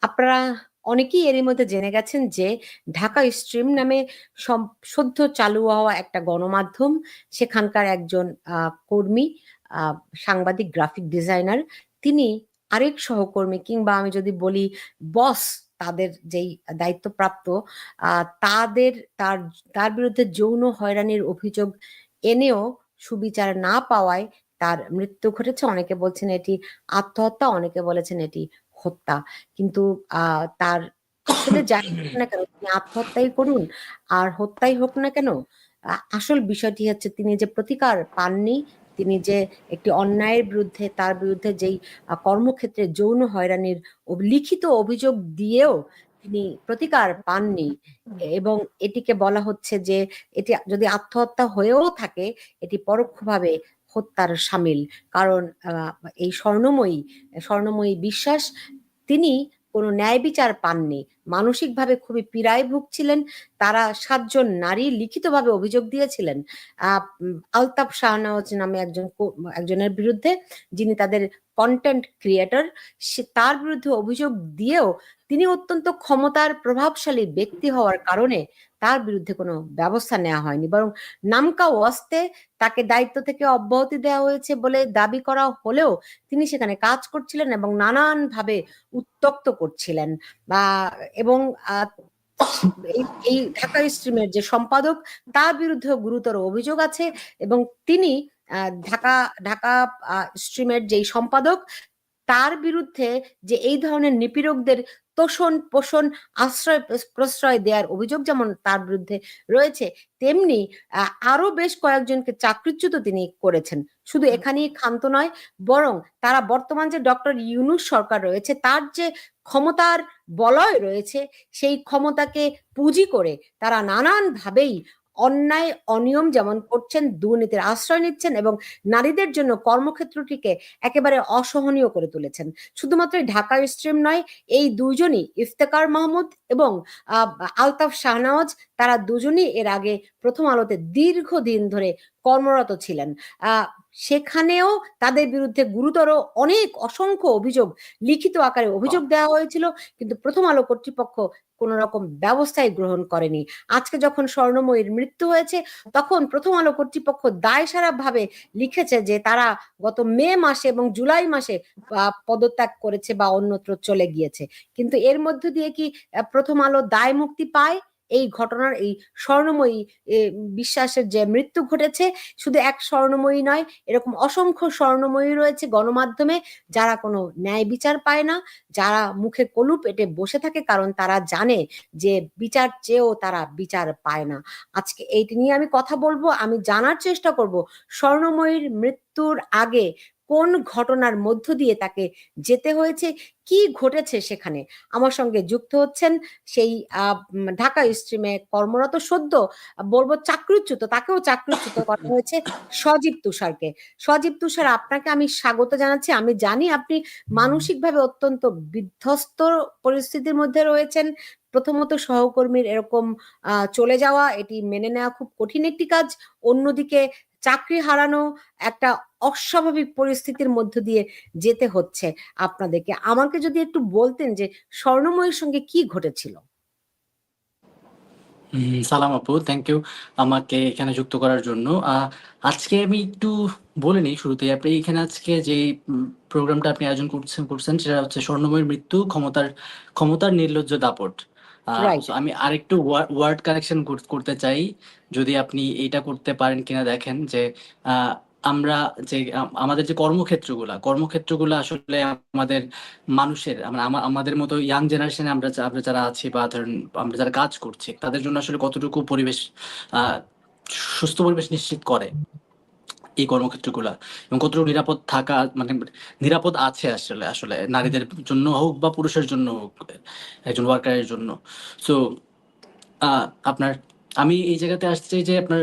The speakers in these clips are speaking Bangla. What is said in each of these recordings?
আপনারা অনেকেই এরই মধ্যে জেনে গেছেন যে ঢাকা স্ট্রিম নামে সদ্য চালু হওয়া একটা গণমাধ্যম, সেখানকার একজন কর্মী, সাংবাদিক, গ্রাফিক ডিজাইনার, তিনি আরেক সহকর্মী কিংবা আমি যদি বলি বস, তাদের যেই দায়িত্বপ্রাপ্ত, তাদের তার তার বিরুদ্ধে যৌন হয়রানির অভিযোগ এনেও সুবিচার না পাওয়ায় তার মৃত্যু ঘটেছে। অনেকে বলছেন এটি আত্মহত্যা, অনেকে বলেছেন এটি হত্যা। কিন্তু তার আসলে যাই হোক না কেন, তিনি আত্মহত্যাই করুন আর হত্যাই হোক না কেন, আসল বিষয়টি হচ্ছে তিনি যে প্রতিকার পাননি, তিনি যে একটি অন্যায়ের বিরুদ্ধে, তার বিরুদ্ধে যেই কর্মক্ষেত্রে যৌন হয়রানির লিখিত অভিযোগ দিয়েও তিনি প্রতিকার পাননি। এবং এটিকে বলা হচ্ছে যে এটি যদি আত্মহত্যা হয়েও থাকে, এটি পরোক্ষভাবে হত্যার শামিল। কারণ এই স্বর্ণময়ী বিশ্বাস, তিনি কোনো ন্যায় বিচার পাননি, মানসিকভাবে খুবই পীড়ায় ভুগছিলেন। তারা 7 জন নারী লিখিতভাবে অভিযোগ দিয়েছিলেন আলতাফ শাহনওয়াজ নামে একজনের বিরুদ্ধে, যিনি তাদের কন্টেন্ট ক্রিয়েটর। সে তার বিরুদ্ধে অভিযোগ দিয়েও তিনি অত্যন্ত ক্ষমতার প্রভাবশালী ব্যক্তি হওয়ার কারণে তার বিরুদ্ধে কোনো ব্যবস্থা নেওয়া হয়নি, বরং নামকা ওয়াস্তে তাকে দায়িত্ব থেকে অব্যাহতি দেওয়া হয়েছে বলে দাবি করা হলেও তিনি সেখানে কাজ করছিলেন এবং নানানভাবে উত্ত্যক্ত করছিলেন। বা এবং এই এই ঢাকা স্ট্রিমের যে সম্পাদক, তার বিরুদ্ধে গুরুতর অভিযোগ আছে। এবং তিনি ঢাকা ঢাকা স্ট্রিমের যেই সম্পাদক, তার বিরুদ্ধে যে এই ধরনের নিপীড়কদের তোষণ পোষণ, আশ্রয় প্রশ্রয় দেওয়ার অভিযোগ যেমন তার বিরুদ্ধে রয়েছে, তেমনি আরো বেশ কয়েকজনকে চাকরিচ্যুত তিনি করেছেন। শুধু এখানেই ক্ষান্ত নয়, বরং তারা বর্তমান যে ডক্টর ইউনূস সরকার রয়েছে, তার যে ক্ষমতার বলয় রয়েছে, সেই ক্ষমতাকে পুঁজি করে তারা নানান ভাবেই অন্যায় অনিয়ম যেমন করছেন, দুর্নীতির আশ্রয় নিচ্ছেন এবং নারীদের জন্য কর্মক্ষেত্রটিকে একেবারে অসহনীয় করে তুলেছেন। শুধুমাত্র ঢাকা স্ট্রিম নয়, এই দুজনই, ইফতেখার মাহমুদ এবং আলতাফ শাহনওয়াজ, তারা দুজনই এর আগে প্রথম আলোতে দীর্ঘদিন ধরে কর্মরত ছিলেন। সেখানেও তাদের বিরুদ্ধে গুরুতর অনেক অসংখ্য অভিযোগ, লিখিত আকারে অভিযোগ দেওয়া হয়েছিল, কিন্তু প্রথম আলো কর্তৃপক্ষ কোন রকম ব্যবস্থাই গ্রহণ করেনি। আজকে যখন স্বর্ণময়ীর মৃত্যু হয়েছে, তখন প্রথম আলো কর্তৃপক্ষ দায়সারা ভাবে লিখেছে যে তারা গত মে মাসে এবং জুলাই মাসে পদত্যাগ করেছে বা অন্যত্র চলে গিয়েছে। কিন্তু এর মধ্য দিয়ে কি প্রথম আলো দায় মুক্তি পায়? এই ঘটনার, এই স্বর্ণময়ী বিশ্বাসের যে মৃত্যু ঘটেছে, শুধু এক স্বর্ণময়ী নয়, এরকম অসংখ্য স্বর্ণময়ী রয়েছে গণমাধ্যমে, যারা কোনো ন্যায় বিচার পায় না, যারা মুখে কলু পেটে বসে থাকে, কারণ তারা জানে যে বিচার চেয়েও তারা বিচার পায় না। আজকে এইটি নিয়ে আমি কথা বলবো। আমি জানার চেষ্টা করব স্বর্ণময়ীর মৃত্যুর আগে কোন ঘটনার মধ্য দিয়ে তাকে যেতে হয়েছে, কি ঘটেছে সেখানে। আমার সঙ্গে যুক্ত হচ্ছেন সেই ঢাকা স্ট্রিমে কর্মরত, সদ্য বলবো চাকরিচ্যুত, তাকেও চাকরিচ্যুত করা হয়েছে, সজীব তুষারকে। সজীব তুষার, আপনাকে আমি স্বাগত জানাচ্ছি। আমি জানি আপনি মানসিকভাবে অত্যন্ত বিধ্বস্ত পরিস্থিতির মধ্যে রয়েছেন। প্রথমত সহকর্মীর এরকম চলে যাওয়া, এটি মেনে নেওয়া খুব কঠিন একটি কাজ। অন্যদিকে চাকরি হারানো, একটা অস্বাভাবিক পরিস্থিতির মধ্য দিয়ে যেতে হচ্ছে আপনাদেরকে। আমাকে যদি একটু বলতেন যে স্বর্ণময়ীর সঙ্গে কি ঘটেছিল। সালাম আপু, থ্যাংক ইউ আমাকে এখানে যুক্ত করার জন্য। আজকে আমি একটু বলে নিই শুরুতেই, আপনি এখানে আজকে যে প্রোগ্রামটা আপনি আয়োজন করছেন সেটা হচ্ছে স্বর্ণময়ীর মৃত্যু, ক্ষমতার নির্লজ্জ দাপট। রাইট। So আমি আরেকটু ওয়ার্ড কারেকশন করতে চাই, যদি আপনি এইটা করতে পারেন কিনা দেখেন যে আহ, আমরা যে আমাদের যে কর্মক্ষেত্রগুলো আসলে আমাদের মানুষের, আমাদের মতো ইয়াং জেনারেশনে আমরা যারা আছি, বা ধরেন আমরা যারা কাজ করছি, তাদের জন্য আসলে কতটুকু পরিবেশ, আহ সুস্থ পরিবেশ নিশ্চিত করে এই কর্মক্ষেত্রগুলা, এবং কতটুকু নিরাপদ থাকা, মানে নিরাপদ আছে আসলে আসলে নারীদের জন্য হোক বা পুরুষের জন্য হোক, একজন ওয়ার্কারের জন্য। সো আপনার, আমি এই জায়গাতে আসছি যে আপনার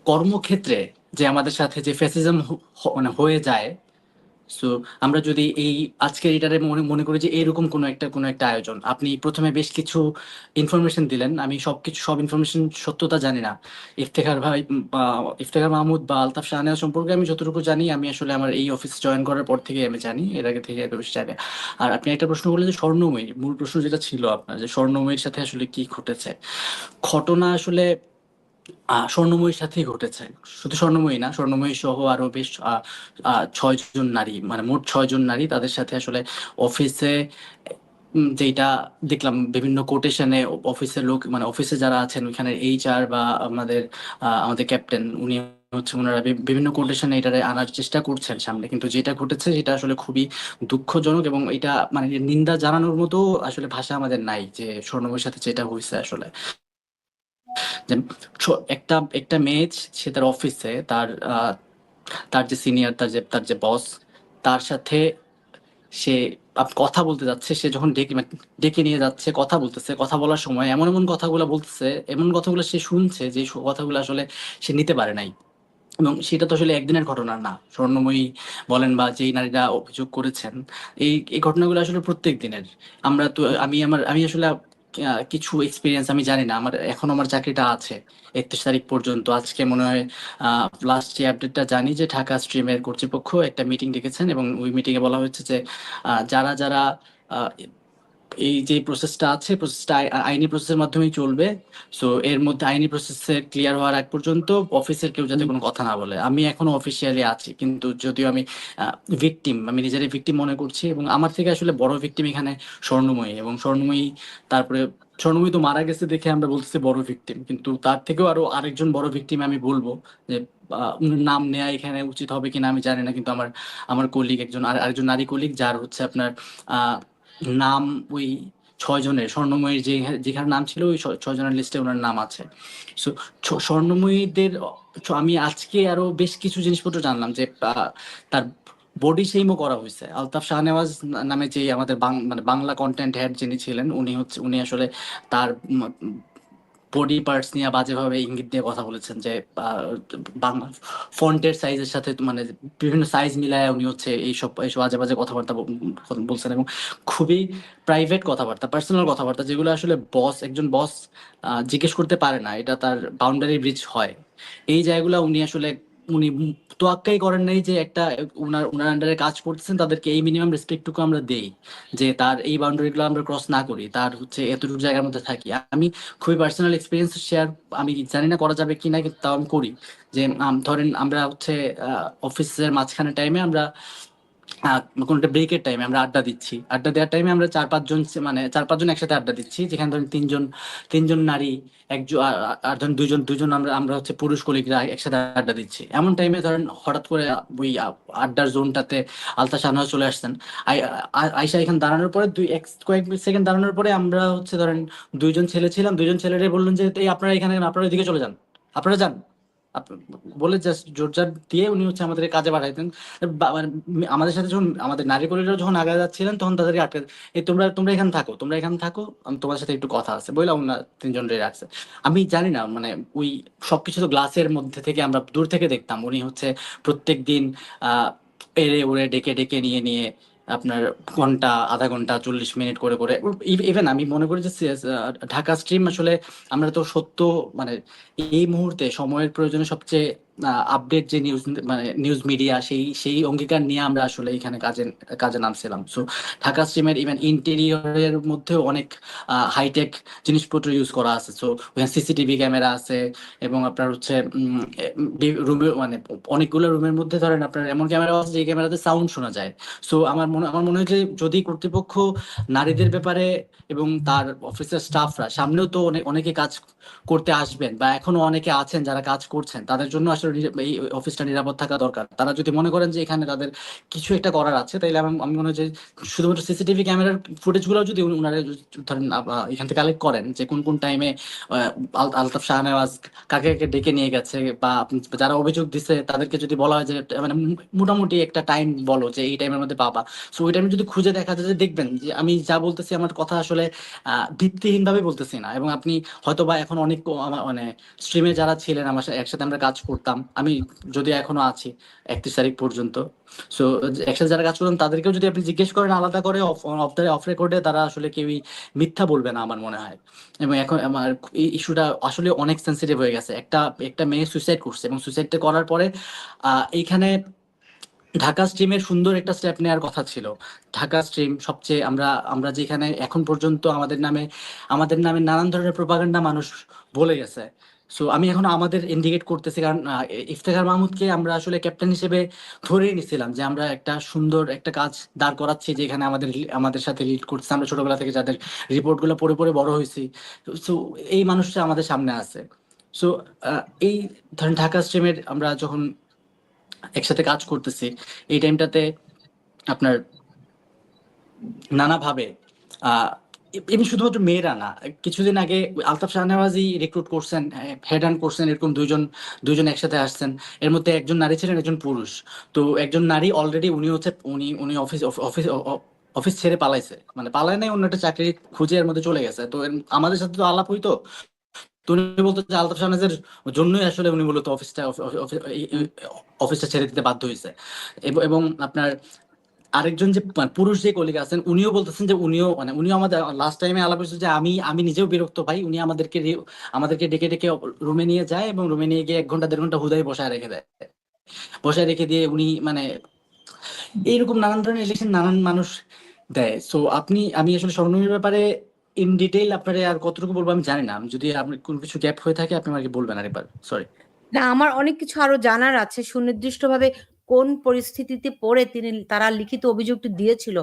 কর্মক্ষেত্রে যে আমাদের সাথে যে ফ্যাসিজম মানে হয়ে যায়, সো আমরা যদি এই আজকের এটারে মনে মনে করি যে এরকম কোনো একটা আয়োজন, আপনি প্রথমে বেশ কিছু ইনফরমেশন দিলেন, আমি সব ইনফরমেশন সত্যতা জানি না। ইফতেখার ভাই বা ইফতেখার মাহমুদ বা আলতাফ শাহনেওয়াজ সম্পর্কে আমি যতটুকু জানি, আমি আসলে আমার এই অফিস জয়েন করার পর থেকে আমি জানি, এর আগে থেকে এত বেশি জানি না। আর আপনি একটা প্রশ্ন করলেন যে স্বর্ণময়ী, মূল প্রশ্ন যেটা ছিল আপনার, যে স্বর্ণময়ীর সাথে আসলে কি ঘটেছে। ঘটনা আসলে স্বর্ণময়ীর সাথেই ঘটেছে। শুধু স্বর্ণময়ী না, স্বর্ণময়ী সহ আরো বেশ 6 জন নারী, মানে মোট 6 জন নারী, তাদের সাথে আসলে অফিসে যেটা দেখলাম বিভিন্ন কোটেশনে, অফিসের লোক মানে অফিসে যারা আছেন ওইখানে এইচআর বা আমাদের ক্যাপ্টেন, উনি হচ্ছে ওনারা বিভিন্ন কোটেশনে এটারে আনার চেষ্টা করছেন সামনে, কিন্তু যেটা ঘটেছে সেটা আসলে খুবই দুঃখজনক, এবং এটা মানে নিন্দা জানানোর মতো আসলে ভাষা আমাদের নাই, যে স্বর্ণময়ীর সাথে যেটা হয়েছে আসলে। যে একটা একটা মেয়ে, সে তার অফিসে তার যে সিনিয়র, তার যে বস, তার সাথে সে কথা বলতে যাচ্ছে, সে যখন ডেকে মানে ডেকে নিয়ে যাচ্ছে, কথা বলতেছে, কথা বলার সময় এমন এমন কথাগুলো বলতেছে, এমন কথাগুলো সে শুনছে যে কথাগুলো আসলে সে নিতে পারে নাই। এবং সেটা তো আসলে একদিনের ঘটনা না, স্বর্ণময়ী বলেন বা যেই নারীরা অভিযোগ করেছেন, এই ঘটনাগুলো আসলে প্রত্যেক দিনের। আমরা তো আমি আসলে কিছু এক্সপিরিয়েন্স আমি জানি না, এখনো আমার চাকরিটা আছে 31 তারিখ পর্যন্ত। আজকে মনে হয় লাস্ট যে আপডেটটা জানি যে ঢাকা স্ট্রিমের কর্তৃপক্ষ একটা মিটিং ডেকেছেন, এবং ওই মিটিং এ বলা হয়েছে যে যারা যারা আহ, এই যে প্রসেসটা আছে, প্রসেসটা আইনি প্রসেসের মাধ্যমেই চলবে। সো এর মধ্যে আইনি প্রসেসে ক্লিয়ার হওয়ার আগ পর্যন্ত অফিসের কেউ যাতে কোনো কথা না বলে। আমি এখনো অফিসিয়ালি আছি, কিন্তু যদিও আমি ভিকটিম, আমি নিজেরই ভিকটিম মনে করছি, এবং আমার থেকে আসলে বড় ভিকটিম এখানে স্বর্ণময়ী। এবং স্বর্ণময়ী, তারপরে স্বর্ণময়ী তো মারা গেছে দেখে আমরা বলতেছি বড় ভিকটিম, কিন্তু তার থেকেও আরো আরেকজন বড় ভিকটিম আমি বলবো, যে উনার নাম নেওয়া এখানে উচিত হবে কিনা আমি জানি না, কিন্তু আমার আমার কলিগ একজন, আরেকজন নারী কলিগ, যার হচ্ছে আপনার আহ নাম ওই 6 জনের, স্বর্ণময়ীর যেখানে নাম ছিল ওই 6 জনের লিস্টে ওনার নাম আছে। সো স্বর্ণময়ীদের আমি আজকে আরো বেশ কিছু জিনিসপত্র জানলাম, যে তার বডি শেইমও করা হয়েছে। আলতাফ শাহনেওয়াজ নামে যে আমাদের মানে বাংলা কন্টেন্ট হেড যিনি ছিলেন, উনি আসলে তার বডি পার্টস নিয়ে বাজেভাবে ইঙ্গিত দিয়ে কথা বলেছেন, যে বাংলা ফন্টের সাইজের সাথে মানে বিভিন্ন সাইজ মিলায় উনি হচ্ছে এইসব আজে বাজে কথাবার্তা বলছেন, এবং খুবই প্রাইভেট কথাবার্তা, পার্সোনাল কথাবার্তা, যেগুলো আসলে একজন বস জিজ্ঞেস করতে পারে না, এটা তার বাউন্ডারি ব্রিচ হয়। এই জায়গাগুলো উনি তোয়াক্কাই করেন নাই, যে একটা উনার উনার আন্ডারে কাজ করতেছেন তাদেরকে এই মিনিমাম রেসপেক্টটুকু আমরা দেই, যে তার এই বাউন্ডারিগুলো আমরা ক্রস না করি, তার হচ্ছে এতটুকু জায়গার মধ্যে থাকি। আমি খুবই পার্সোনাল এক্সপিরিয়েন্স শেয়ার, আমি জানি না করা যাবে কিনা, কিন্তু তাও আমি করি। যে ধরেন আমরা হচ্ছে অফিসের মাঝখানে টাইমে আমরা কোনো একটা ব্রেকের টাইমে আমরা আড্ডা দিচ্ছি, আড্ডা দেওয়ার টাইমে আমরা 4-5 জন, মানে 4-5 জন একসাথে আড্ডা দিচ্ছি, যেখানে ধরেন তিনজন তিনজন নারী, একজন আর ধরেন দুইজন দুইজন আমরা আমরা হচ্ছে পুরুষ কলিগরা একসাথে আড্ডা দিচ্ছি। এমন টাইমে ধরেন হঠাৎ করে ওই আড্ডার জোনটাতে আলতা শাহনওয়াজ চলে আসছেন। আয়শা এখানে দাঁড়ানোর পরে কয়েক সেকেন্ড দাঁড়ানোর পরে আমরা হচ্ছে ধরেন 2 জন ছেলে ছিলাম, 2 জন ছেলেরে বললেন যে এই আপনারা এখানে, আপনারা এদিকে চলে যান, আপনারা যান, আপ- বলে জাস্ট জোরজার দিয়ে উনি হচ্ছে আমাদের কাজে পাঠাইতেন। মানে আমাদের সাথে যখন আমাদের নারী কর্মীরা যখন আগে যাচ্ছিলেন, তখন তাদেরকে আটকে, এই তোমরা তোমরা এখানে থাকো, তোমরা এখানে থাকো, আমি তোমার সাথে একটু কথা আছে বললাম না, 3 জন রাখছে। আমি জানি না, মানে ওই সবকিছু তো গ্লাসের মধ্যে থেকে আমরা দূর থেকে দেখতাম, উনি হচ্ছে প্রত্যেক দিন আহ এড়ে উড়ে ডেকে ডেকে নিয়ে নিয়ে আপনার ঘন্টা, আধা ঘন্টা, 40 মিনিট করে করে, ইভেন আমি মনে করি যে ঢাকা স্ট্রিম আসলে, আমরা তো সত্য মানে এই মুহূর্তে সময়ের প্রয়োজনে সবচেয়ে আপডেট যে নিউজ, মানে নিউজ মিডিয়া, সেই সেই অঙ্গীকার নিয়ে আমরা আসলে এখানে কাজে কাজে নামছিলাম। সো ঢাকা স্ট্রিমের ইভেন ইন্টেরিয়রের মধ্যেও অনেক হাইটেক জিনিসপত্র ইউজ করা আছে। সো ওখানে সিসিটিভি ক্যামেরা আছে, এবং আপনার হচ্ছে রুমে মানে অনেকগুলো রুমের মধ্যে ধরেন আপনার এমন ক্যামেরা আছে যে ক্যামেরাতে সাউন্ড শোনা যায়। সো আমার মনে হয় যে যদি কর্তৃপক্ষ নারীদের ব্যাপারে এবং তার অফিসের স্টাফরা, সামনেও তো অনেকে কাজ করতে আসবেন বা এখনো অনেকে আছেন যারা কাজ করছেন, তাদের জন্য আসলে এই অফিসটা নিরাপদ থাকা দরকার। তারা যদি মনে করেন যে এখানে তাদের কিছু একটা করার আছে, তাইলে আমি মনে হয় যে শুধুমাত্র সিসিটিভি ক্যামেরার ফুটেজ গুলো যদি উনারা ধরেন এখান থেকে কালেক্ট করেন, যে কোন কোন টাইমে আলতাফ শাহনেওয়াজ কাকে কাকে ডেকে নিয়ে গেছে, বা যারা অভিযোগ দিছে তাদেরকে যদি বলা হয় যে মানে মোটামুটি একটা টাইম বলো যে এই টাইমের মধ্যে পাবা। সো ওই টাইমে যদি খুঁজে দেখা যায়, যে দেখবেন যে আমি যা বলতেছি আমার কথা আসলে ভিত্তিহীন ভাবে বলতেছি না। এবং আপনি হয়তো বা এখন অনেক মানে স্ট্রিমে যারা ছিলেন আমার সাথে একসাথে আমরা কাজ করতাম, ছিলাম আমি, যদি এখনো আছি 31 তারিখ পর্যন্ত। সো একসাথে যারা কাজ করলাম তাদেরকেও যদি আপনি জিজ্ঞেস করেন আলাদা করে অফ অফ রেকর্ডে, তারা আসলে কেউই মিথ্যা বলবে না আমার মনে হয়। এবং এখন আমার এই ইস্যুটা আসলে অনেক সেন্সিটিভ হয়ে গেছে। একটা একটা মেয়ে সুইসাইড করছে, এবং সুইসাইডটা করার পরে এইখানে ঢাকা স্ট্রিমের সুন্দর একটা স্টেপ নেওয়ার কথা ছিল। ঢাকা স্ট্রিম সবচেয়ে, আমরা আমরা যেখানে এখন পর্যন্ত আমাদের নামে নানান ধরনের প্রোপাগান্ডা মানুষ বলে গেছে। সো আমি এখন আমাদের ইন্ডিকেট করতেছি, কারণ ইফতেখার মাহমুদকে আমরা আসলে ক্যাপ্টেন হিসেবে ধরেই নিছিলাম যে আমরা একটা সুন্দর একটা কাজ দাঁড় করাচ্ছি, যেখানে আমাদের সাথে লিড করছে, আমরা ছোটবেলা থেকে যাদের রিপোর্টগুলো পড়ে পড়ে বড় হয়েছি। সো এই মানুষটা আমাদের সামনে আছে। সো এই ধরেন ঢাকা স্ট্রিমের আমরা যখন একসাথে কাজ করতেছি, এই টাইমটাতে আপনার নানাভাবে আহ এমনি শুধুমাত্র মেয়েরা না, কিছুদিন আগে আলতাফ শাহনেওয়াজি রিক্রুট করছেন, হেড অ্যান্ড করছেন, এরকম দুইজন দুইজন একসাথে আসছেন। এর মধ্যে একজন নারী ছিলেন, একজন পুরুষ। তো একজন নারী অলরেডি উনি হচ্ছে উনি উনি অফিস অফিস অফিস ছেড়ে পালাইছে, মানে পালায় নাই, অন্য একটা চাকরি খুঁজে এর মধ্যে চলে গেছে। তো আমাদের সাথে তো আলাপ হইতো। তো উনি বলতো যে আলতাফ শাহনাজের জন্যই আসলে উনি মূলত অফিসটা ছেড়ে দিতে বাধ্য হয়েছে। এবং আপনার আরেকজন যে পুরুষ যে কলিগ আছেন, উনিও বলতেছেন যে উনিও আমাদের লাস্ট টাইমে আলাপ হয়েছে যে আমি আমি নিজেও বিরক্ত ভাই, উনি আমাদেরকে ডেকে ডেকে রুমে নিয়ে যায়, এবং রুমে নিয়ে গিয়ে 1 ঘন্টা 1.5 ঘন্টা হুদায় বসায় রেখে দেয়। বসায় রেখে দিয়ে উনি মানে এইরকম নানান ধরনের ইলেকশন নানান মানুষ দেয়। সো আমি আসলে স্বর্ণমীর ব্যাপারে ইন ডিটেইল আপনারে আর কতটুকু বলবো আমি জানি না। যদি আপনার কোনো কিছু গ্যাপ হয়ে থাকে আপনি আমাকে বলবেন আরেকবার, সরি। না, আমার অনেক কিছু আরো জানার আছে, সুনির্দিষ্টভাবে কোন পরিস্থিতিতে পড়ে তারা লিখিত অভিযোগটি দিয়েছিল।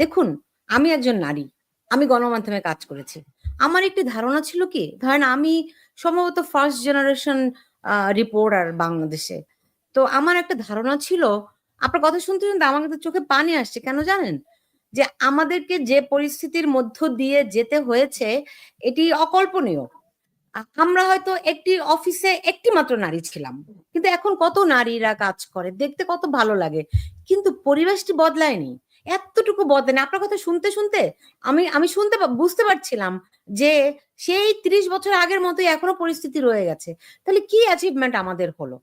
দেখুন, আমি একজন নারী, আমি গণমাধ্যমে কাজ করেছি। আমার একটি ধারণা ছিল কি, ধরেন আমি সম্ভবত ফার্স্ট জেনারেশন রিপোর্টার বাংলাদেশে। তো আমার একটা ধারণা ছিল, আপনার কথা শুনতে শুনতে আমার কিন্তু চোখে পানি আসছে, কেন জানেন? যে আমাদেরকে যে পরিস্থিতির মধ্য দিয়ে যেতে হয়েছে, এটি অকল্পনীয়। আমরা হয়তো একটি অফিসে একটি মাত্র নারী ছিলাম, কিন্তু এখন কত নারীরা কাজ করে, দেখতে কত ভালো লাগে। কিন্তু পরিবেশটি বদলায়নি, এতটুকু বদলায়নি। আপনার কথা শুনতে শুনতে আমি আমি বুঝতে পারছিলাম যে সেই 30 বছর আগের মতোই এখনো পরিস্থিতি রয়ে গেছে। তাহলে কি অ্যাচিভমেন্ট আমাদের হলো?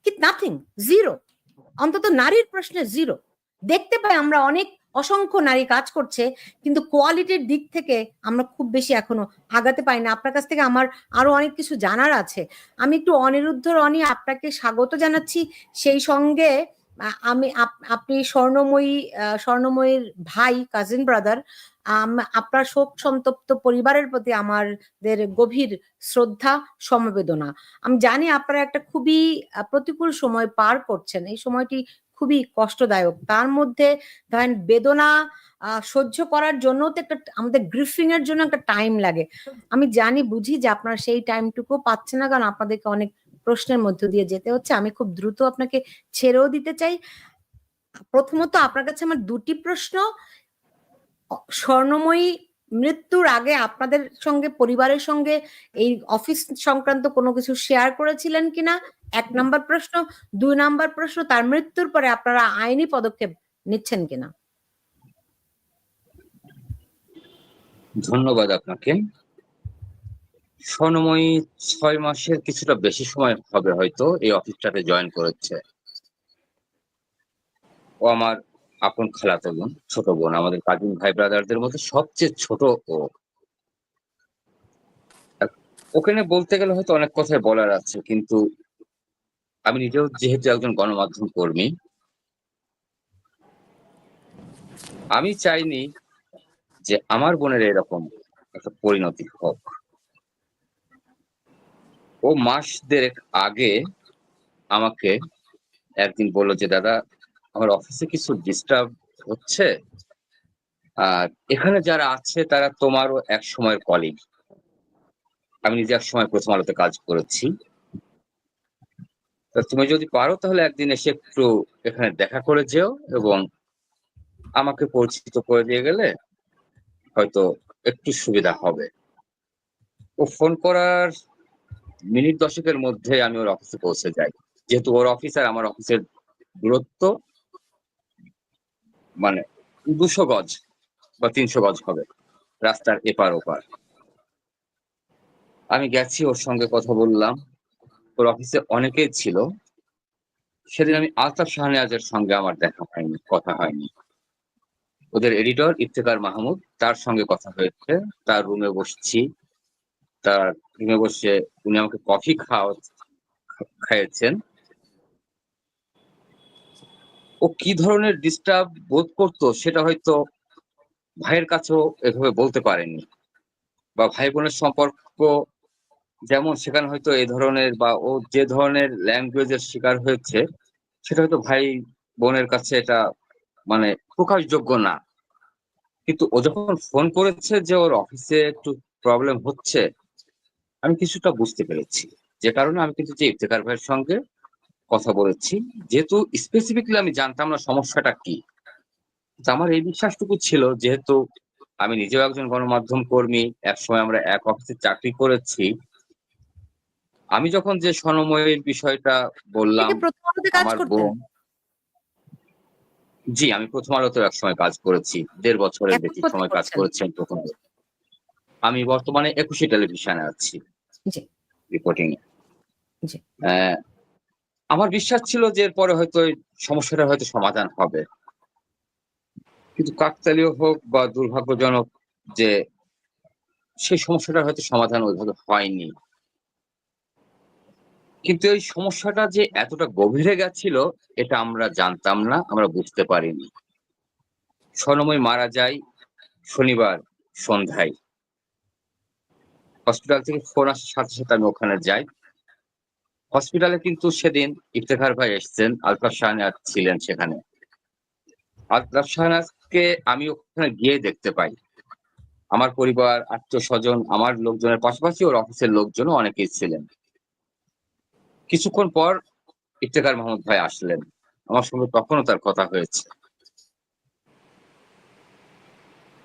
কি? Nothing, zero. অন্তত নারীর প্রশ্নে জিরো। দেখতে পাই আমরা অনেক অসংখ্য নারী কাজ করছে, কিন্তু কোয়ালিটির দিক থেকে আমরা খুব বেশি এখনো আগাতে পারি না। আপনার কাছ থেকে আমার আরো অনেক কিছু জানার আছে। আমি একটু অনিরুদ্ধ রনি আপনাকে স্বাগত জানাচ্ছি। সেই সঙ্গে আপনি স্বর্ণময়ীর ভাই, কাজিন ব্রাদার। আপনার শোক সন্তপ্ত পরিবারের প্রতি আমাদের গভীর শ্রদ্ধা, সমবেদনা। আমি জানি আপনারা একটা খুবই প্রতিকূল সময় পার করছেন। এই সময়টি খুবই কষ্টদায়ক। তার মধ্যে ধরেন বেদনা সহ্য করার জন্য তো একটা, আমাদের গ্রিফিং এর জন্য একটা টাইম লাগে। আমি জানি, বুঝি যে আপনারা সেই টাইমটুকু পাচ্ছেন না, কারণ আপনাদেরকে অনেক প্রশ্নের মধ্য দিয়ে যেতে হচ্ছে। আমি খুব দ্রুত আপনাকে ছেড়েও দিতে চাই। প্রথমত আপনার কাছে আমার দুটি প্রশ্ন। স্বর্ণময়ী মৃত্যুর আগে আপনাদের সঙ্গে, পরিবারের সঙ্গে এই অফিস সংক্রান্ত কোনো কিছু শেয়ার করেছিলেন কিনা, 1 নাম্বার প্রশ্ন। 2 নাম্বার প্রশ্ন, তার মৃত্যুর পরে আপনারা আইনি পদক্ষেপ নিচ্ছেন কিনা? ধন্যবাদ আপনাকে। স্বর্ণময়ী 6 মাসের কিছুটা বেশি সময় হবে হয়তো এই অফিসটাতে জয়েন করেছে। ও আমার আপন খালাতো বোন, ছোট বোন, আমাদের কাজিন ভাই ব্রাদারদের মধ্যে সবচেয়ে ছোট ও। ওকে নিয়ে বলতে গেলে হয়তো অনেক কথাই বলার আছে, কিন্তু আমি নিজেও যেহেতু একজন গণমাধ্যম কর্মী, আমি চাইনি যে আমার বোনের এরকম একটা পরিণতি হোক। ও মাস দেড়েক আগে আমাকে একদিন বললো যে দাদা, আমার অফিসে কিছু ডিস্টার্ব হচ্ছে, আর এখানে যারা আছে তারা তোমারও এক সময়ের কলিগ। আমি নিজে এক সময় প্রথম আলোতে কাজ করেছি। তা তুমি যদি পারো তাহলে একদিন এসে একটু এখানে দেখা করে যেও, এবং আমাকে পরিচিত করে দিয়ে গেলে হয়তো একটু সুবিধা হবে। ও ফোন করার মিনিট 10-এর মধ্যে আমি ওর অফিসে পৌঁছে যাই। যেহেতু ওর অফিস আর আমার অফিসের দূরত্ব মানে 200 গজ বা 300 গজ হবে, রাস্তার এপার ওপার। আমি গেছি, ওর সঙ্গে কথা বললাম। ওর অফিসে অনেকেই ছিল, সেদিন আমি আলতাফ শাহনেওয়াজের সঙ্গে আমার দেখা হয়নি, কথা হয়নি। ওদের এডিটর ইফতেখার মাহমুদ, তার সঙ্গে কথা হয়েছে। তার রুমে বসছি, তার রুমে বসে উনি আমাকে কফি খাইয়েছেন। ও কি ধরনের ডিস্টার্ব বোধ করতো সেটা হয়তো ভাইয়ের কাছেও এভাবে বলতে পারেনি, বা ভাই বোনের সম্পর্ক যেমন সেখানে হয়তো এই ধরনের বা ও যে ধরনের ল্যাঙ্গুয়েজের শিকার হয়েছে সেটা হয়তো ভাই বোনের কাছে এটা মানে প্রকাশযোগ্য না। কিন্তু ও যখন ফোন করেছে যে ওর অফিসে একটু প্রবলেম হচ্ছে, আমি কিছুটা বুঝতে পেরেছি। যে কারণে আমি কিন্তু যে ইফতেখার ভাইয়ের সঙ্গে কথা বলেছি, যেহেতু স্পেসিফিকলি আমি জানতাম না সমস্যাটা কি। তো আমার এই বিশ্বাসটুকু ছিল, যেহেতু আমি নিজেও একজন গণমাধ্যম কর্মী, একসময় আমরা এক অফিসে চাকরি করেছি। আমি যখন যে স্বর্ণময়ীর বিষয়টা বললাম, থেকে প্রথম আলোতে কাজ আমার করতেন? বোন, জি আমি প্রথম আলোতে একসময় কাজ করেছি, ১.৫ বছরের এখন বেশি কোথায় সময় কাজ করছেন? করেছি আমি প্রথম আলো। আমি বর্তমানে একুশে টেলিভিশনে আছি জি, রিপোর্টিং এ। জি। আমার বিশ্বাস ছিল যে এরপরে হয়তো এই সমস্যাটা হয়তো সমাধান হবে। কিন্তু কাকতালীয় হোক বা দুর্ভাগ্যজনক যে সেই সমস্যাটার হয়তো সমাধান ওইভাবে হয়নি। কিন্তু এই সমস্যাটা যে এতটা গভীরে গেছিল এটা আমরা জানতাম না, আমরা বুঝতে পারিনি। স্বর্ণময়ী মারা যায় শনিবার সন্ধ্যায়। হসপিটাল থেকে ফোন আসার সাথে, সাথে আমি ওখানে যাই। হসপিটালে কিন্তু সেদিন ইফতেখার ভাই এসছেন, আলতাফ শাহনেওয়াজ ছিলেন সেখানে। আলতাফ শাহনেওয়াজকে আমি ওখানে গিয়ে দেখতে পাই। আমার পরিবার, আত্মীয়স্বজন, আমার লোকজনের পাশাপাশি ওর অফিসের লোকজনও অনেকেই ছিলেন। কিছুক্ষণ পর ইফতেখার মাহমুদ ভাই আসলেন। আমার সঙ্গে তখনও তার কথা হয়েছে।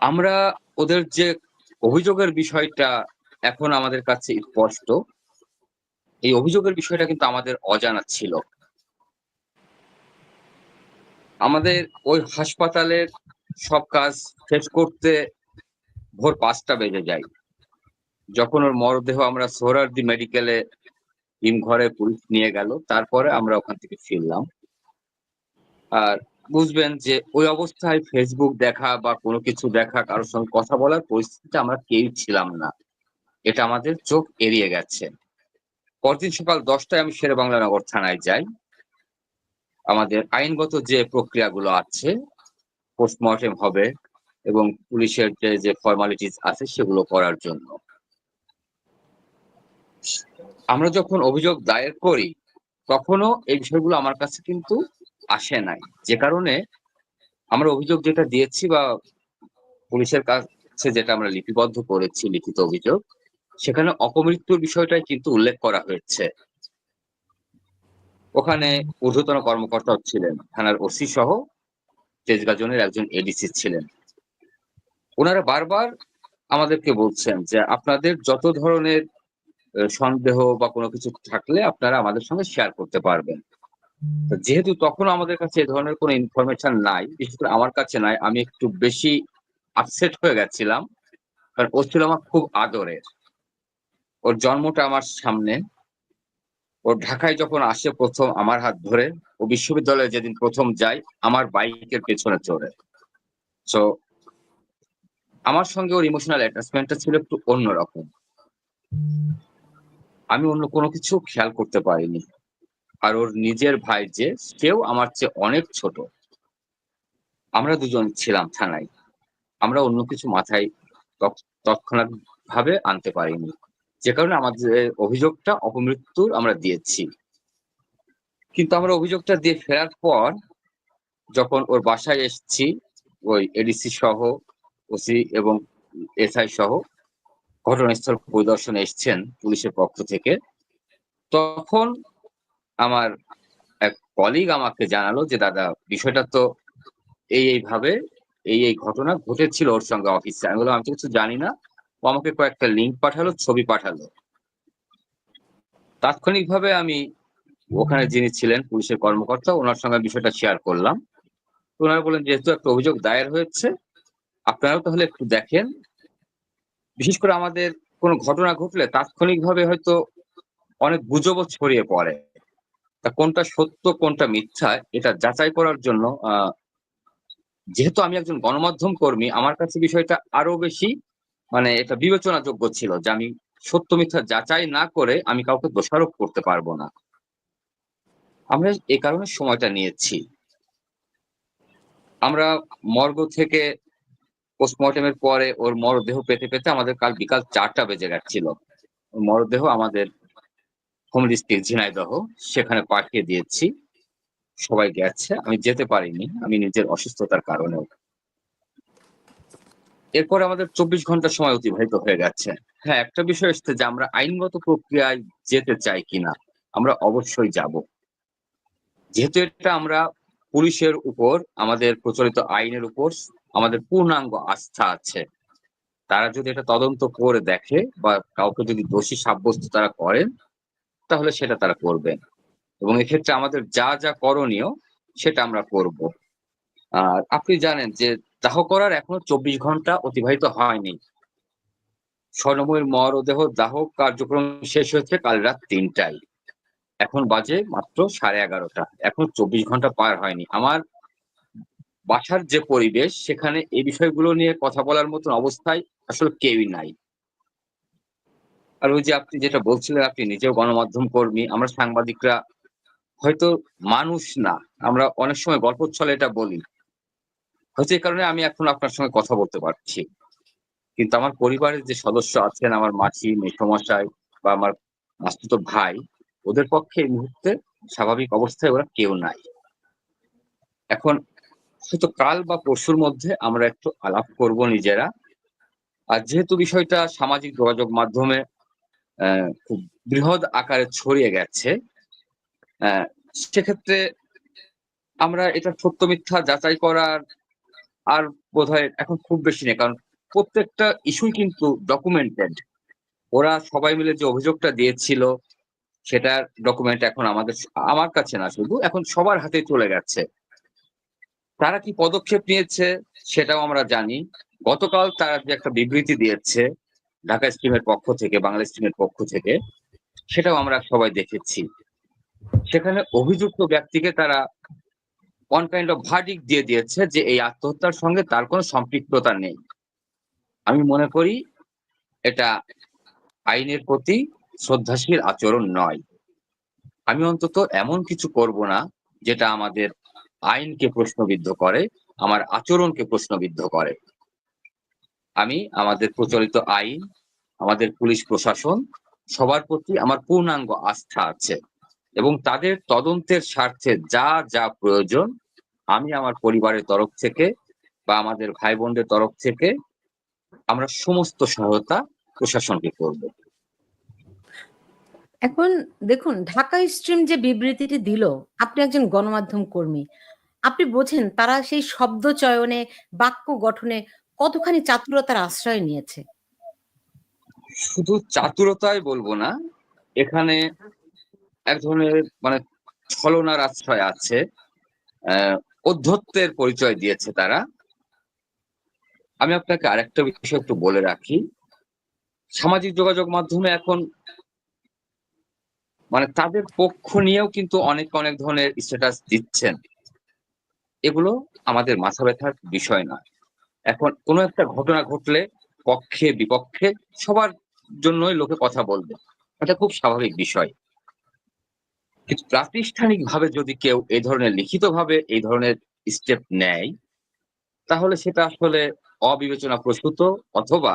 আমরা ওদের যে অভিযোগের বিষয়টা এখন আমাদের কাছে স্পষ্ট। এই অভিযোগের বিষয়টা কিন্তু আমাদের অজানা ছিল। আমাদের ওই হাসপাতালের সব কাজ শেষ করতে ভোর ৫টা বেজে যায়। যখন ওর মরদেহ আমরা সোহরাওয়ার্দী মেডিকেলে হিমঘরে পুলিশ নিয়ে গেল, তারপরে আমরা ওখান থেকে ফিরলাম। আর বুঝবেন যে ওই অবস্থায় ফেসবুক দেখা বা কোনো কিছু দেখা, কারোর সঙ্গে কথা বলার পরিস্থিতিতে আমরা কেউই ছিলাম না। এটা আমাদের চোখ এড়িয়ে গেছে। পরদিন সকাল ১০টায় আমি শেরেবাংলা নগর থানায় যাই। আমাদের আইনগত যে প্রক্রিয়াগুলো আছে, পোস্টমর্টেম হবে এবং পুলিশের যে ফর্মালিটিস আছে সেগুলো করার জন্য। আমরা যখন অভিযোগ দায়ের করি, তখনও এই বিষয়গুলো আমার কাছে কিন্তু আসে নাই। যে কারণে আমরা অভিযোগ যেটা দিয়েছি বা পুলিশের কাছে যেটা আমরা লিপিবদ্ধ করেছি, লিখিত অভিযোগ, সেখানে অপমৃত্যুর বিষয়টাই কিন্তু উল্লেখ করা হয়েছে। ওখানে ঊর্ধ্বতন কর্মকর্তাও ছিলেন, থানার ওসি সহ তেজগাঁ জোনের একজন এডিসি ছিলেন। ওনারা বারবার আমাদেরকে বলছেন যে আপনাদের যত ধরনের সন্দেহ বা কোনো কিছু থাকলে আপনারা আমাদের সঙ্গে শেয়ার করতে পারবেন। তো যেহেতু তখন আমাদের কাছে এ ধরনের কোনো ইনফরমেশন নাই, বিশেষ করে আমার কাছে নাই, আমি একটু বেশি আপসেট হয়ে গেছিলাম। কারণ ও ছিল আমার খুব আদরের। ওর জন্মটা আমার সামনে। ও ঢাকায় যখন আসে ১ম আমার হাত ধরে, ও বিশ্ববিদ্যালয়ে যেদিন ১ম যায় আমার বাইকের পেছনে চড়ে। সো আমার সঙ্গে ওর ইমোশনাল অ্যাটাচমেন্টটা ছিল একটু অন্যরকম। আমি অন্য কোনো কিছু খেয়াল করতে পারিনি। আর ওর নিজের ভাই যে, সেও আমার চেয়ে অনেক ছোট। আমরা দুজন ছিলাম থানায়। আমরা অন্য কিছু মাথায় তৎক্ষণাৎ ভাবে আনতে পারিনি। যে কারণে আমাদের অভিযোগটা অপমৃত্যুর আমরা দিয়েছি। কিন্তু আমরা অভিযোগটা দিয়ে ফেরার পর যখন ওর বাসায় এসেছি, ওই এডিসি সহ, ওসি এবং এসআই সহ ঘটনাস্থল পরিদর্শনে এসছেন পুলিশের পক্ষ থেকে। তখন আমার এক কলিগ আমাকে জানালো যে, "দাদা বিষয়টা তো এইভাবে এই ঘটনা ঘটেছিল ওর সঙ্গে অফিসে।" আমি বললাম, "আমি তো কিছু জানি না।" ও আমাকে কয়েকটা লিঙ্ক পাঠালো, ছবি পাঠালো। তাৎক্ষণিকভাবে আমি ওখানে যিনি ছিলেন পুলিশের কর্মকর্তা, উনার সঙ্গে বিষয়টা শেয়ার করলাম। তো উনারা বললেন, "যেহেতু একটা অভিযোগ দায়ের হয়েছে, আপনারাও তাহলে একটু দেখেন।" বিশেষ করে আমাদের কোনো ঘটনা ঘটলে তাৎক্ষণিকভাবে হয়তো অনেক গুজবও ছড়িয়ে পড়ে। তা কোনটা সত্য কোনটা মিথ্যা এটা যাচাই করার জন্য যেহেতু আমি একজন গণমাধ্যম কর্মী, আমার কাছে বিষয়টা আরো বেশি মানে এটা বিবেচনাযোগ্য ছিল যে আমি সত্য মিথ্যা যাচাই না করে আমি কাউকে দোষারোপ করতে পারবো না। আমরা এ কারণে সময়টা নিয়েছি। আমরা মর্গ থেকে পোস্টমর্টেমের পরে ওর মরদেহ পেতে পেতে আমাদের কাল বিকাল 4টা বেজে গেছিল। ওর মরদেহ আমাদের হোম ডিস্ট্রিক্ট ঝিনাইদহ সেখানে পাঠিয়ে দিয়েছি। সবাই গেছে, আমি যেতে পারিনি, আমি নিজের অসুস্থতার কারণেও। এরপরে আমাদের 24 ঘন্টা সময় অতিবাহিত হয়ে গেছে। হ্যাঁ, একটা বিষয় এসছে যে আমরা আইনগত প্রক্রিয়ায় যেতে চাই কিনা। আমরা অবশ্যই যাব। যেহেতু এটা আমরা পুলিশের উপর, আমাদের প্রচলিত আইনের উপর আমাদের পূর্ণাঙ্গ আস্থা আছে। তারা যদি এটা তদন্ত করে দেখে বা কাউকে যদি দোষী সাব্যস্ত তারা করেন, তাহলে সেটা তারা করবেন। এবং এক্ষেত্রে আমাদের যা, যা করণীয় সেটা আমরা করব। আর আপনি জানেন যে দাহ করার এখনো 24 ঘন্টা অতিবাহিত হয়নি। স্বর্ণময়ীর মরদেহ দাহ কার্যক্রম শেষ হয়েছে কাল রাত 3টায়। এখন বাজে মাত্র 11:30। এখন 24 ঘন্টা পার হয়নি। আমার বাসার যে পরিবেশ সেখানে এই বিষয়গুলো নিয়ে কথা বলার মতন অবস্থায় আসলে কেউই নাই। আর ওই যে আপনি যেটা বলছিলেন, আপনি নিজেও গণমাধ্যম কর্মী, আমরা সাংবাদিকরা হয়তো মানুষ না, আমরা অনেক সময় গল্পচ্ছলে এটা বলি। হয়তো এই কারণে আমি এখন আপনার সঙ্গে কথা বলতে পারছি। কিন্তু আমার পরিবারের যে সদস্য আছেন, আমার মাসি, মেসোমশাই বা আমার মাসতুতো ভাই, ওদের পক্ষে এই মুহূর্তে স্বাভাবিক অবস্থায় ওরা কেউ নাই। এখন হয়তো কাল বা পরশুর মধ্যে আমরা একটু আলাপ করব নিজেরা। আর যেহেতু বিষয়টা সামাজিক যোগাযোগ মাধ্যমে খুব বৃহৎ আকারে ছড়িয়ে গেছে, সেক্ষেত্রে আমরা এটা সত্য মিথ্যা যাচাই করার আর বোধহয় এখন খুব বেশি নেই। কারণ প্রত্যেকটা ইস্যুই কিন্তু ডকুমেন্টেড। ওরা সবাই মিলে যে অভিযোগটা দিয়েছিল সেটার ডকুমেন্ট এখন আমার কাছে না, শুধু এখন সবার হাতে চলে গেছে। তারা কি পদক্ষেপ নিয়েছে সেটাও আমরা জানি। গতকাল তারা যে একটা বিবৃতি দিয়েছে ঢাকা স্ট্রিমের পক্ষ থেকে, বাংলা স্ট্রিমের পক্ষ থেকে, সেটাও আমরা সবাই দেখেছি। সেখানে অভিযুক্ত ব্যক্তিকে তারা ওয়ান কাইন্ড অফ ভার্ডিক্ট দিয়ে দিয়েছে যে এই আত্মহত্যার সঙ্গে তার কোনো সম্পৃক্ততা নেই। আমি মনে করি এটা আইনের প্রতি শ্রদ্ধাশীল আচরণ নয়। আমি অন্তত এমন কিছু করব না যেটা আমাদের আইনকে প্রশ্নবিদ্ধ করে, আমার আচরণকে প্রশ্নবিদ্ধ করে। আমি আমাদের প্রচলিত আইন, আমাদের পুলিশ প্রশাসন সবার প্রতি আমার পূর্ণাঙ্গ আস্থা আছে এবং তাদের তদন্তের স্বার্থে যা যা প্রয়োজন আমি আমার পরিবারের তরফ থেকে বা আমাদের ভাই বোনদের তরফ থেকে আমরা সমস্ত সহায়তা প্রশাসনকে করব। এখন দেখুন, ঢাকা স্ট্রিম যে বিবৃতিটি দিল, আপনি একজন গণমাধ্যম কর্মী। আপনি বোঝেন তারা সেই শব্দ চয়নে, বাক্য গঠনে কতখানি চাতুরতার আশ্রয় নিয়েছে। শুধু চাতুরতাই বলবো না, এখানে এক ধরনের মানে ছলনার আশ্রয় আছে, অধ্যত্বের পরিচয় দিয়েছে তারা। আমি আপনাকে আরেকটা বিষয় একটু বলে রাখি। সামাজিক যোগাযোগ মাধ্যমে এখন মানে তাদের পক্ষ নিয়েও কিন্তু অনেক অনেক ধরনের স্ট্যাটাস দিচ্ছেন। এগুলো আমাদের মাথা ব্যথার বিষয় নয়। এখন কোনো একটা ঘটনা ঘটলে পক্ষে বিপক্ষে সবার জন্যই লোকে কথা বলবে, এটা খুব স্বাভাবিক বিষয়। কিন্তু প্রাতিষ্ঠানিকভাবে যদি কেউ এই ধরনের লিখিতভাবে এই ধরনের স্টেপ নেয়, তাহলে সেটা আসলে অবিবেচনা প্রসূত অথবা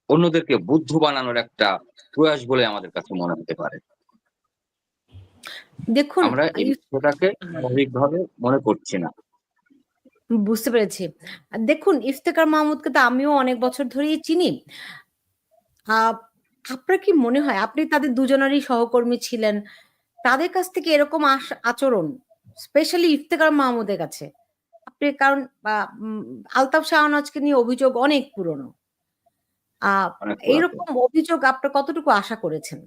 অন্যদেরকে বুদ্ধ বানানোর একটা প্রয়াস বলে আমাদের কাছে মনে হতে পারে। দেখুন, আমরা এই বিষয়টাকে স্বাভাবিকভাবে মনে করছি না। বুঝতে পেরেছি। দেখুন, ইফতেখার মাহমুদকে তো আমিও অনেক বছর ধরেই চিনি। আ আপনার কি মনে হয়, আপনি তাদের দুজনেরই সহকর্মী ছিলেন। তাদের কাছ থেকে এরকম আচরণ, স্পেশালি ইফতেখার মাহমুদের কাছে, আপনি কারণ আ উম আলতাফ শাহনাজকে নিয়ে অভিযোগ অনেক পুরনো। আ অনেক পুরাতন। এইরকম অভিযোগ আপনারা কতটুকু আশা করেছেন?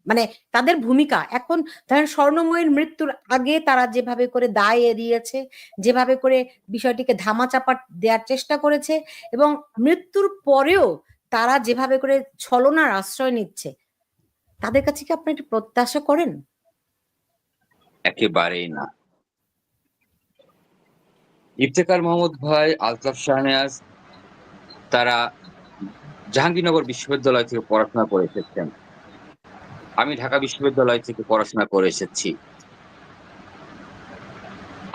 মানে তাদের ভূমিকা এখন, ধরেন স্বর্ণময়ীর মৃত্যুর আগে তারা যেভাবে করে দায় এড়িয়েছে, যেভাবে করে বিষয়টিকে ধামাচাপা দেয়ার চেষ্টা করেছে এবং মৃত্যুর পরেও তারা যেভাবে করে ছলনার আশ্রয় নিচ্ছে, তাদের কাছে কি আপনি একটু প্রত্যাশা করেন? একেবারেই না। ইফতেখার মাহমুদ ভাই, আলতাফ শাহনেওয়াজ তারা জাহাঙ্গীরনগর বিশ্ববিদ্যালয় থেকে পড়াশোনা করে এসেছেন। আমি ঢাকা বিশ্ববিদ্যালয় থেকে পড়াশোনা করে এসেছি।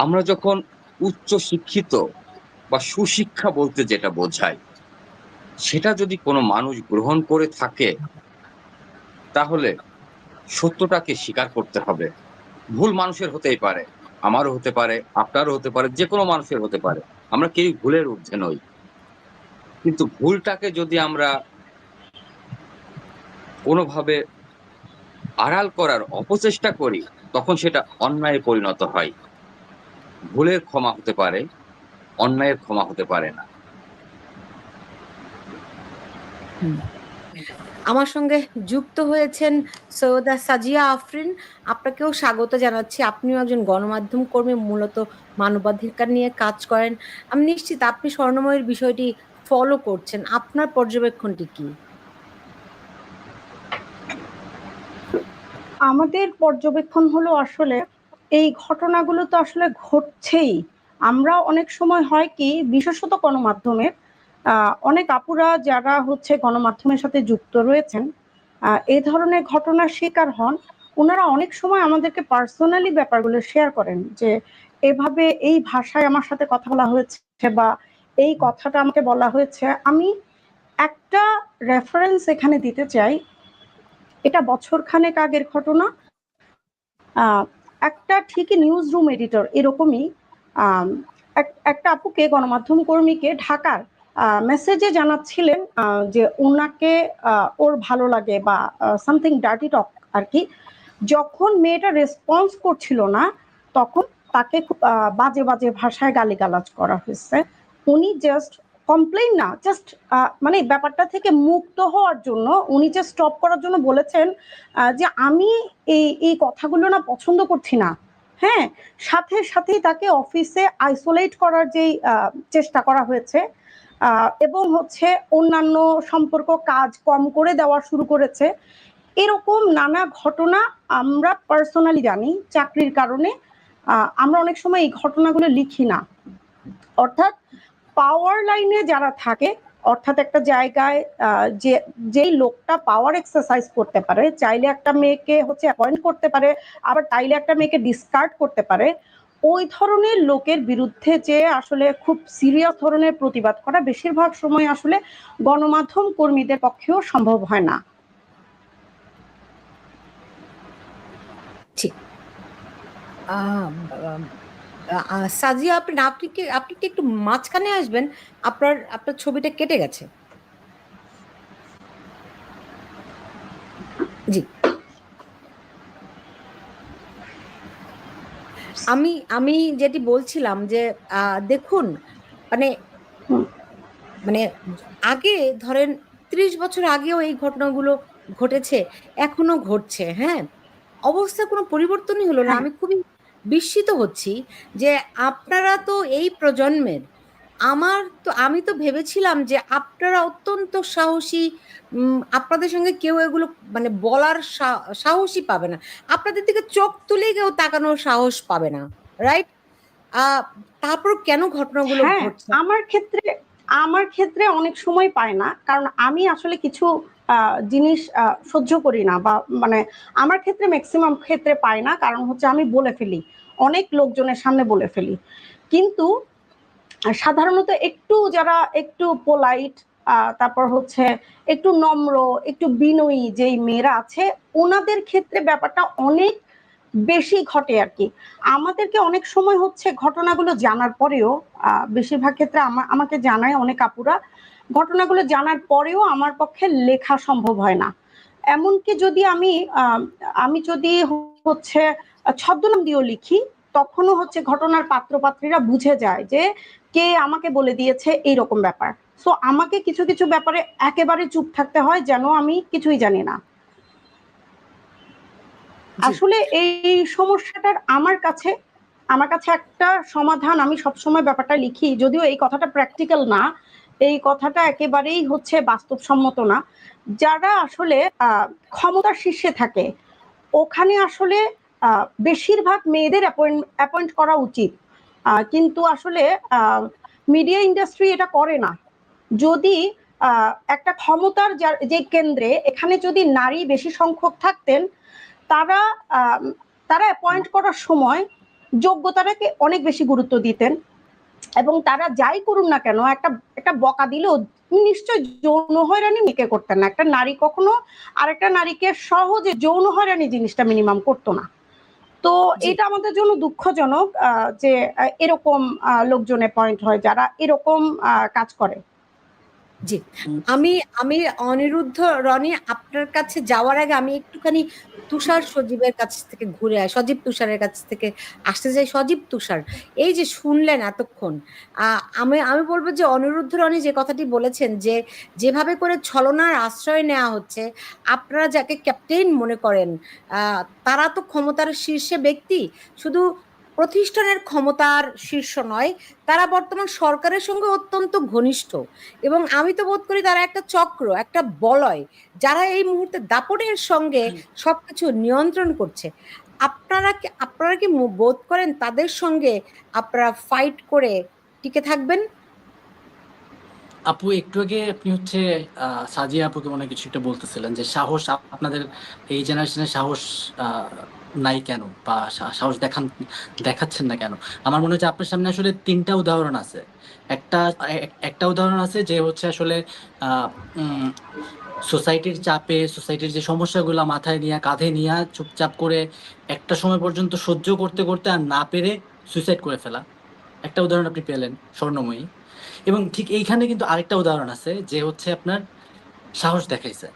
আমরা যখন উচ্চ শিক্ষিত বা সুশিক্ষা বলতে যেটা বোঝায়, সেটা যদি কোনো মানুষ গ্রহণ করে থাকে, তাহলে সত্যটাকে স্বীকার করতে হবে। ভুল মানুষের হতেই পারে, আমারও হতে পারে, আপনারও হতে পারে, যেকোনো মানুষের হতে পারে। আমরা কেউই ভুলের ঊর্ধ্বে নই। কিন্তু ভুলটাকে যদি আমরা কোনোভাবে আড়াল করার অপচেষ্টা করি, তখন সেটা অন্যায়ে পরিণত হয়। ভুলের ক্ষমা হতে পারে, অন্যায়ের ক্ষমা হতে পারে না। হুম। আমার সঙ্গে যুক্ত হয়েছেন সৈয়দা সাজিয়া আফরিন। আপনাকেও স্বাগত জানাচ্ছি। আপনিও একজন গণমাধ্যম কর্মী, মূলত মানবাধিকার নিয়ে কাজ করেন। আমি নিশ্চিত আপনি স্বর্ণময়ের বিষয়টি ফলো করছেন। আপনার পর্যবেক্ষণটি কি? আমাদের পর্যবেক্ষণ হলো আসলে এই ঘটনাগুলো তো আসলে ঘটছেই। আমরা অনেক সময় হয় কি, বিশেষত গণমাধ্যমের অনেক আপুরা যারা হচ্ছে গণমাধ্যমের সাথে যুক্ত রয়েছেন, এই ধরনের ঘটনার শিকার হন। ওনারা অনেক সময় আমাদেরকে পার্সোনালি ব্যাপারগুলো শেয়ার করেন যে এভাবে এই ভাষায় আমার সাথে কথা বলা হয়েছে বা এই কথাটা আমাকে বলা হয়েছে। আমি একটা রেফারেন্স এখানে দিতে চাই। এটা বছরখানেক আগের ঘটনা। একটা ঠিকই নিউজ রুম এডিটর এরকমই একটা আপুকে, গণমাধ্যম কর্মীকে ঢাকার মেসেজে জানাচ্ছিলেন যে ওনাকে ওর ভালো লাগে বা সামথিং ডার্টি টক আর কি। যখন মেয়েটা রেসপন্স করছিল না, তখন তাকে খুব বাজে বাজে ভাষায় গালিগালাজ করা হয়েছে। উনি জাস্ট কমপ্লেইন না, জাস্ট মানে ব্যাপারটা থেকে মুক্ত হওয়ার জন্য উনি যে স্টপ করার জন্য বলেছেন যে আমি এই কথাগুলো না পছন্দ করছি না। হ্যাঁ, সাথে সাথেই তাকে অফিসে আইসোলেট করার যেই চেষ্টা করা হয়েছে এবং হচ্ছে অন্যান্য সম্পর্ক কাজ কম করে দেওয়া শুরু করেছে। এরকম নানা ঘটনা আমরা পার্সোনালি জানি। চাকরির কারণে আমরা অনেক সময় এই ঘটনাগুলো লিখি না। অর্থাৎ পাওয়ার লাইনে যারা থাকে, অর্থাৎ একটা জায়গায় যে যেই লোকটা পাওয়ার এক্সারসাইজ করতে পারে, চাইলে একটা মেয়েকে হচ্ছে অ্যাপয়েন্ট করতে পারে, আবার চাইলে একটা মেয়েকে ডিসকার্ড করতে পারে, ওই ধরনের লোকের বিরুদ্ধে যে আসলে খুব সিরিয়াস ধরনের প্রতিবাদ করা বেশিরভাগ সময় আসলে গণমাধ্যম কর্মীদের পক্ষেও সম্ভব হয় না। ঠিক। সাজিয়া আপনি আপনি কি একটু মাঝখানে আসবেন? আপনার ছবিটা কেটে গেছে। জি। আমি যেটি বলছিলাম যে দেখুন, মানে মানে আগে ধরেন ৩০ বছর আগেও এই ঘটনাগুলো ঘটেছে, এখনো ঘটছে। হ্যাঁ, অবস্থার কোনো পরিবর্তনই হলো না। হ্যাঁ, আমি খুবই বিস্মিত হচ্ছি যে আপনারা তো এই প্রজন্মের। আমি তো ভেবেছিলাম যে আপনারা অত্যন্ত সাহসী। আপনাদের সঙ্গে কেউ এগুলো মানে বলার সাহসই পাবে না। আপনাদের দিকে চোখ তুলে কেউ তাকানোর সাহস পাবে না। রাইট? আ তারপর কেন ঘটনাগুলো হ্যাঁ, ঘটছে? আমার ক্ষেত্রে অনেক সময় পায় না, কারণ আমি আসলে কিছু জিনিস সহ্য করি না, বা মানে আমার ক্ষেত্রে ম্যাক্সিমাম ক্ষেত্রে পায় না, কারণ হচ্ছে আমি বলে ফেলি, অনেক লোকজনের সামনে বলে ফেলি। কিন্তু সাধারণত একটু যারা একটু পোলাইট, তারপর হচ্ছে একটু নম্র, একটু বিনয়ী যেই মেয়েরা আছে, ওনাদের ক্ষেত্রে ব্যাপারটা অনেক বেশি ঘটে আর কি। আমাদেরকে অনেক সময় হচ্ছে ঘটনাগুলো জানার পরেও, বেশিরভাগ ক্ষেত্রে আমাকে জানায় অনেক আপুরা, ঘটনাগুলো জানার পরেও আমার পক্ষে লেখা সম্ভব হয় না। এমনকি যদি আমি যদি হচ্ছে ছদ্মনাম দিয়েও লিখি, তখনও হচ্ছে ঘটনার পাত্রপাত্রীরা বুঝে যায় যে কে আমাকে বলে দিয়েছে এইরকম ব্যাপার। সো আমাকে কিছু কিছু ব্যাপারে একেবারে চুপ থাকতে হয়, যেন আমি কিছুই জানি না। জি। আসলে এই সমস্যাটার আমার কাছে একটা সমাধান, আমি সবসময় ব্যাপারটা লিখি, যদিও এই কথাটা প্র্যাকটিক্যাল না, এই কথাটা একেবারেই হচ্ছে বাস্তবসম্মত না। যারা আসলে ক্ষমতার শীর্ষে থাকে, ওখানে আসলে বেশিরভাগ মেয়েদের অ্যাপয়েন্ট করা উচিত, কিন্তু আসলে মিডিয়া ইন্ডাস্ট্রি এটা করে না। যদি একটা ক্ষমতার যে কেন্দ্রে, এখানে যদি নারী বেশি সংখ্যক থাকতেন, তারা তারা অ্যাপয়েন্ট করার সময় যোগ্যতাটাকে অনেক বেশি গুরুত্ব দিতেন, এবং তারা যাই করুন না কেন, একটা বকা দিলেও নিশ্চয় যৌন হয়রানি মেয়েকে করতেন না। একটা নারী কখনো আরেকটা নারীকে সহজে যৌন হয়রানি জিনিসটা মিনিমাম করতো না। তো জি। এটা আমাদের জন্য দুঃখজনক যে এরকম লোকজন অ্যাপয়েন্ট হয় যারা এরকম কাজ করে। জি, আমি আমি অনিরুদ্ধ রনি, আপনার কাছে যাওয়ার আগে আমি একটুখানি তুষার সজীবের কাছ থেকে ঘুরে সজীব তুষারের কাছ থেকে আসতে চাই। সজীব তুষার, এই যে শুনলেন এতক্ষণ, আমি আমি বলবো যে অনিরুদ্ধ রনি যে কথাটি বলেছেন, যে যেভাবে করে ছলনার আশ্রয় নেওয়া হচ্ছে, আপনারা যাকে ক্যাপ্টেন মনে করেন, তারা তো ক্ষমতার শীর্ষে ব্যক্তি, শুধু প্রতিষ্ঠানের ক্ষমতার শীর্ষ নয়, তারা বর্তমান সরকারের সঙ্গে অত্যন্ত ঘনিষ্ঠ, এবং আমি তো বোধ করি তারা একটা চক্র, একটা বলয়, যারা এই মুহূর্তে দাপটের সঙ্গে সবকিছু নিয়ন্ত্রণ করছে। আপনারা কি বোধ করেন তাদের সঙ্গে আপনারা ফাইট করে টিকে থাকবেন? আপু, একটু আগে আপনি হচ্ছে সাজিয়া আপুকে মনে হয় কিছু একটা বলতেছিলেন যে সাহস আপনাদের এই জেনারেশনের সাহস নাই কেন, বা সাহস দেখাচ্ছেন না কেন। আমার মনে হচ্ছে আপনার সামনে আসলে তিনটা উদাহরণ আছে। একটা একটা উদাহরণ আছে যে হচ্ছে আসলে সোসাইটির চাপে, সোসাইটির যে সমস্যাগুলো মাথায় নিয়ে কাঁধে নিয়ে চুপচাপ করে একটা সময় পর্যন্ত সহ্য করতে করতে আর না পেরে সুইসাইড করে ফেলা। একটা উদাহরণ আপনি পেলেন, স্বর্ণময়ী। এবং ঠিক এইখানে কিন্তু আরেকটা উদাহরণ আছে যে হচ্ছে আপনার সাহস দেখাইছে,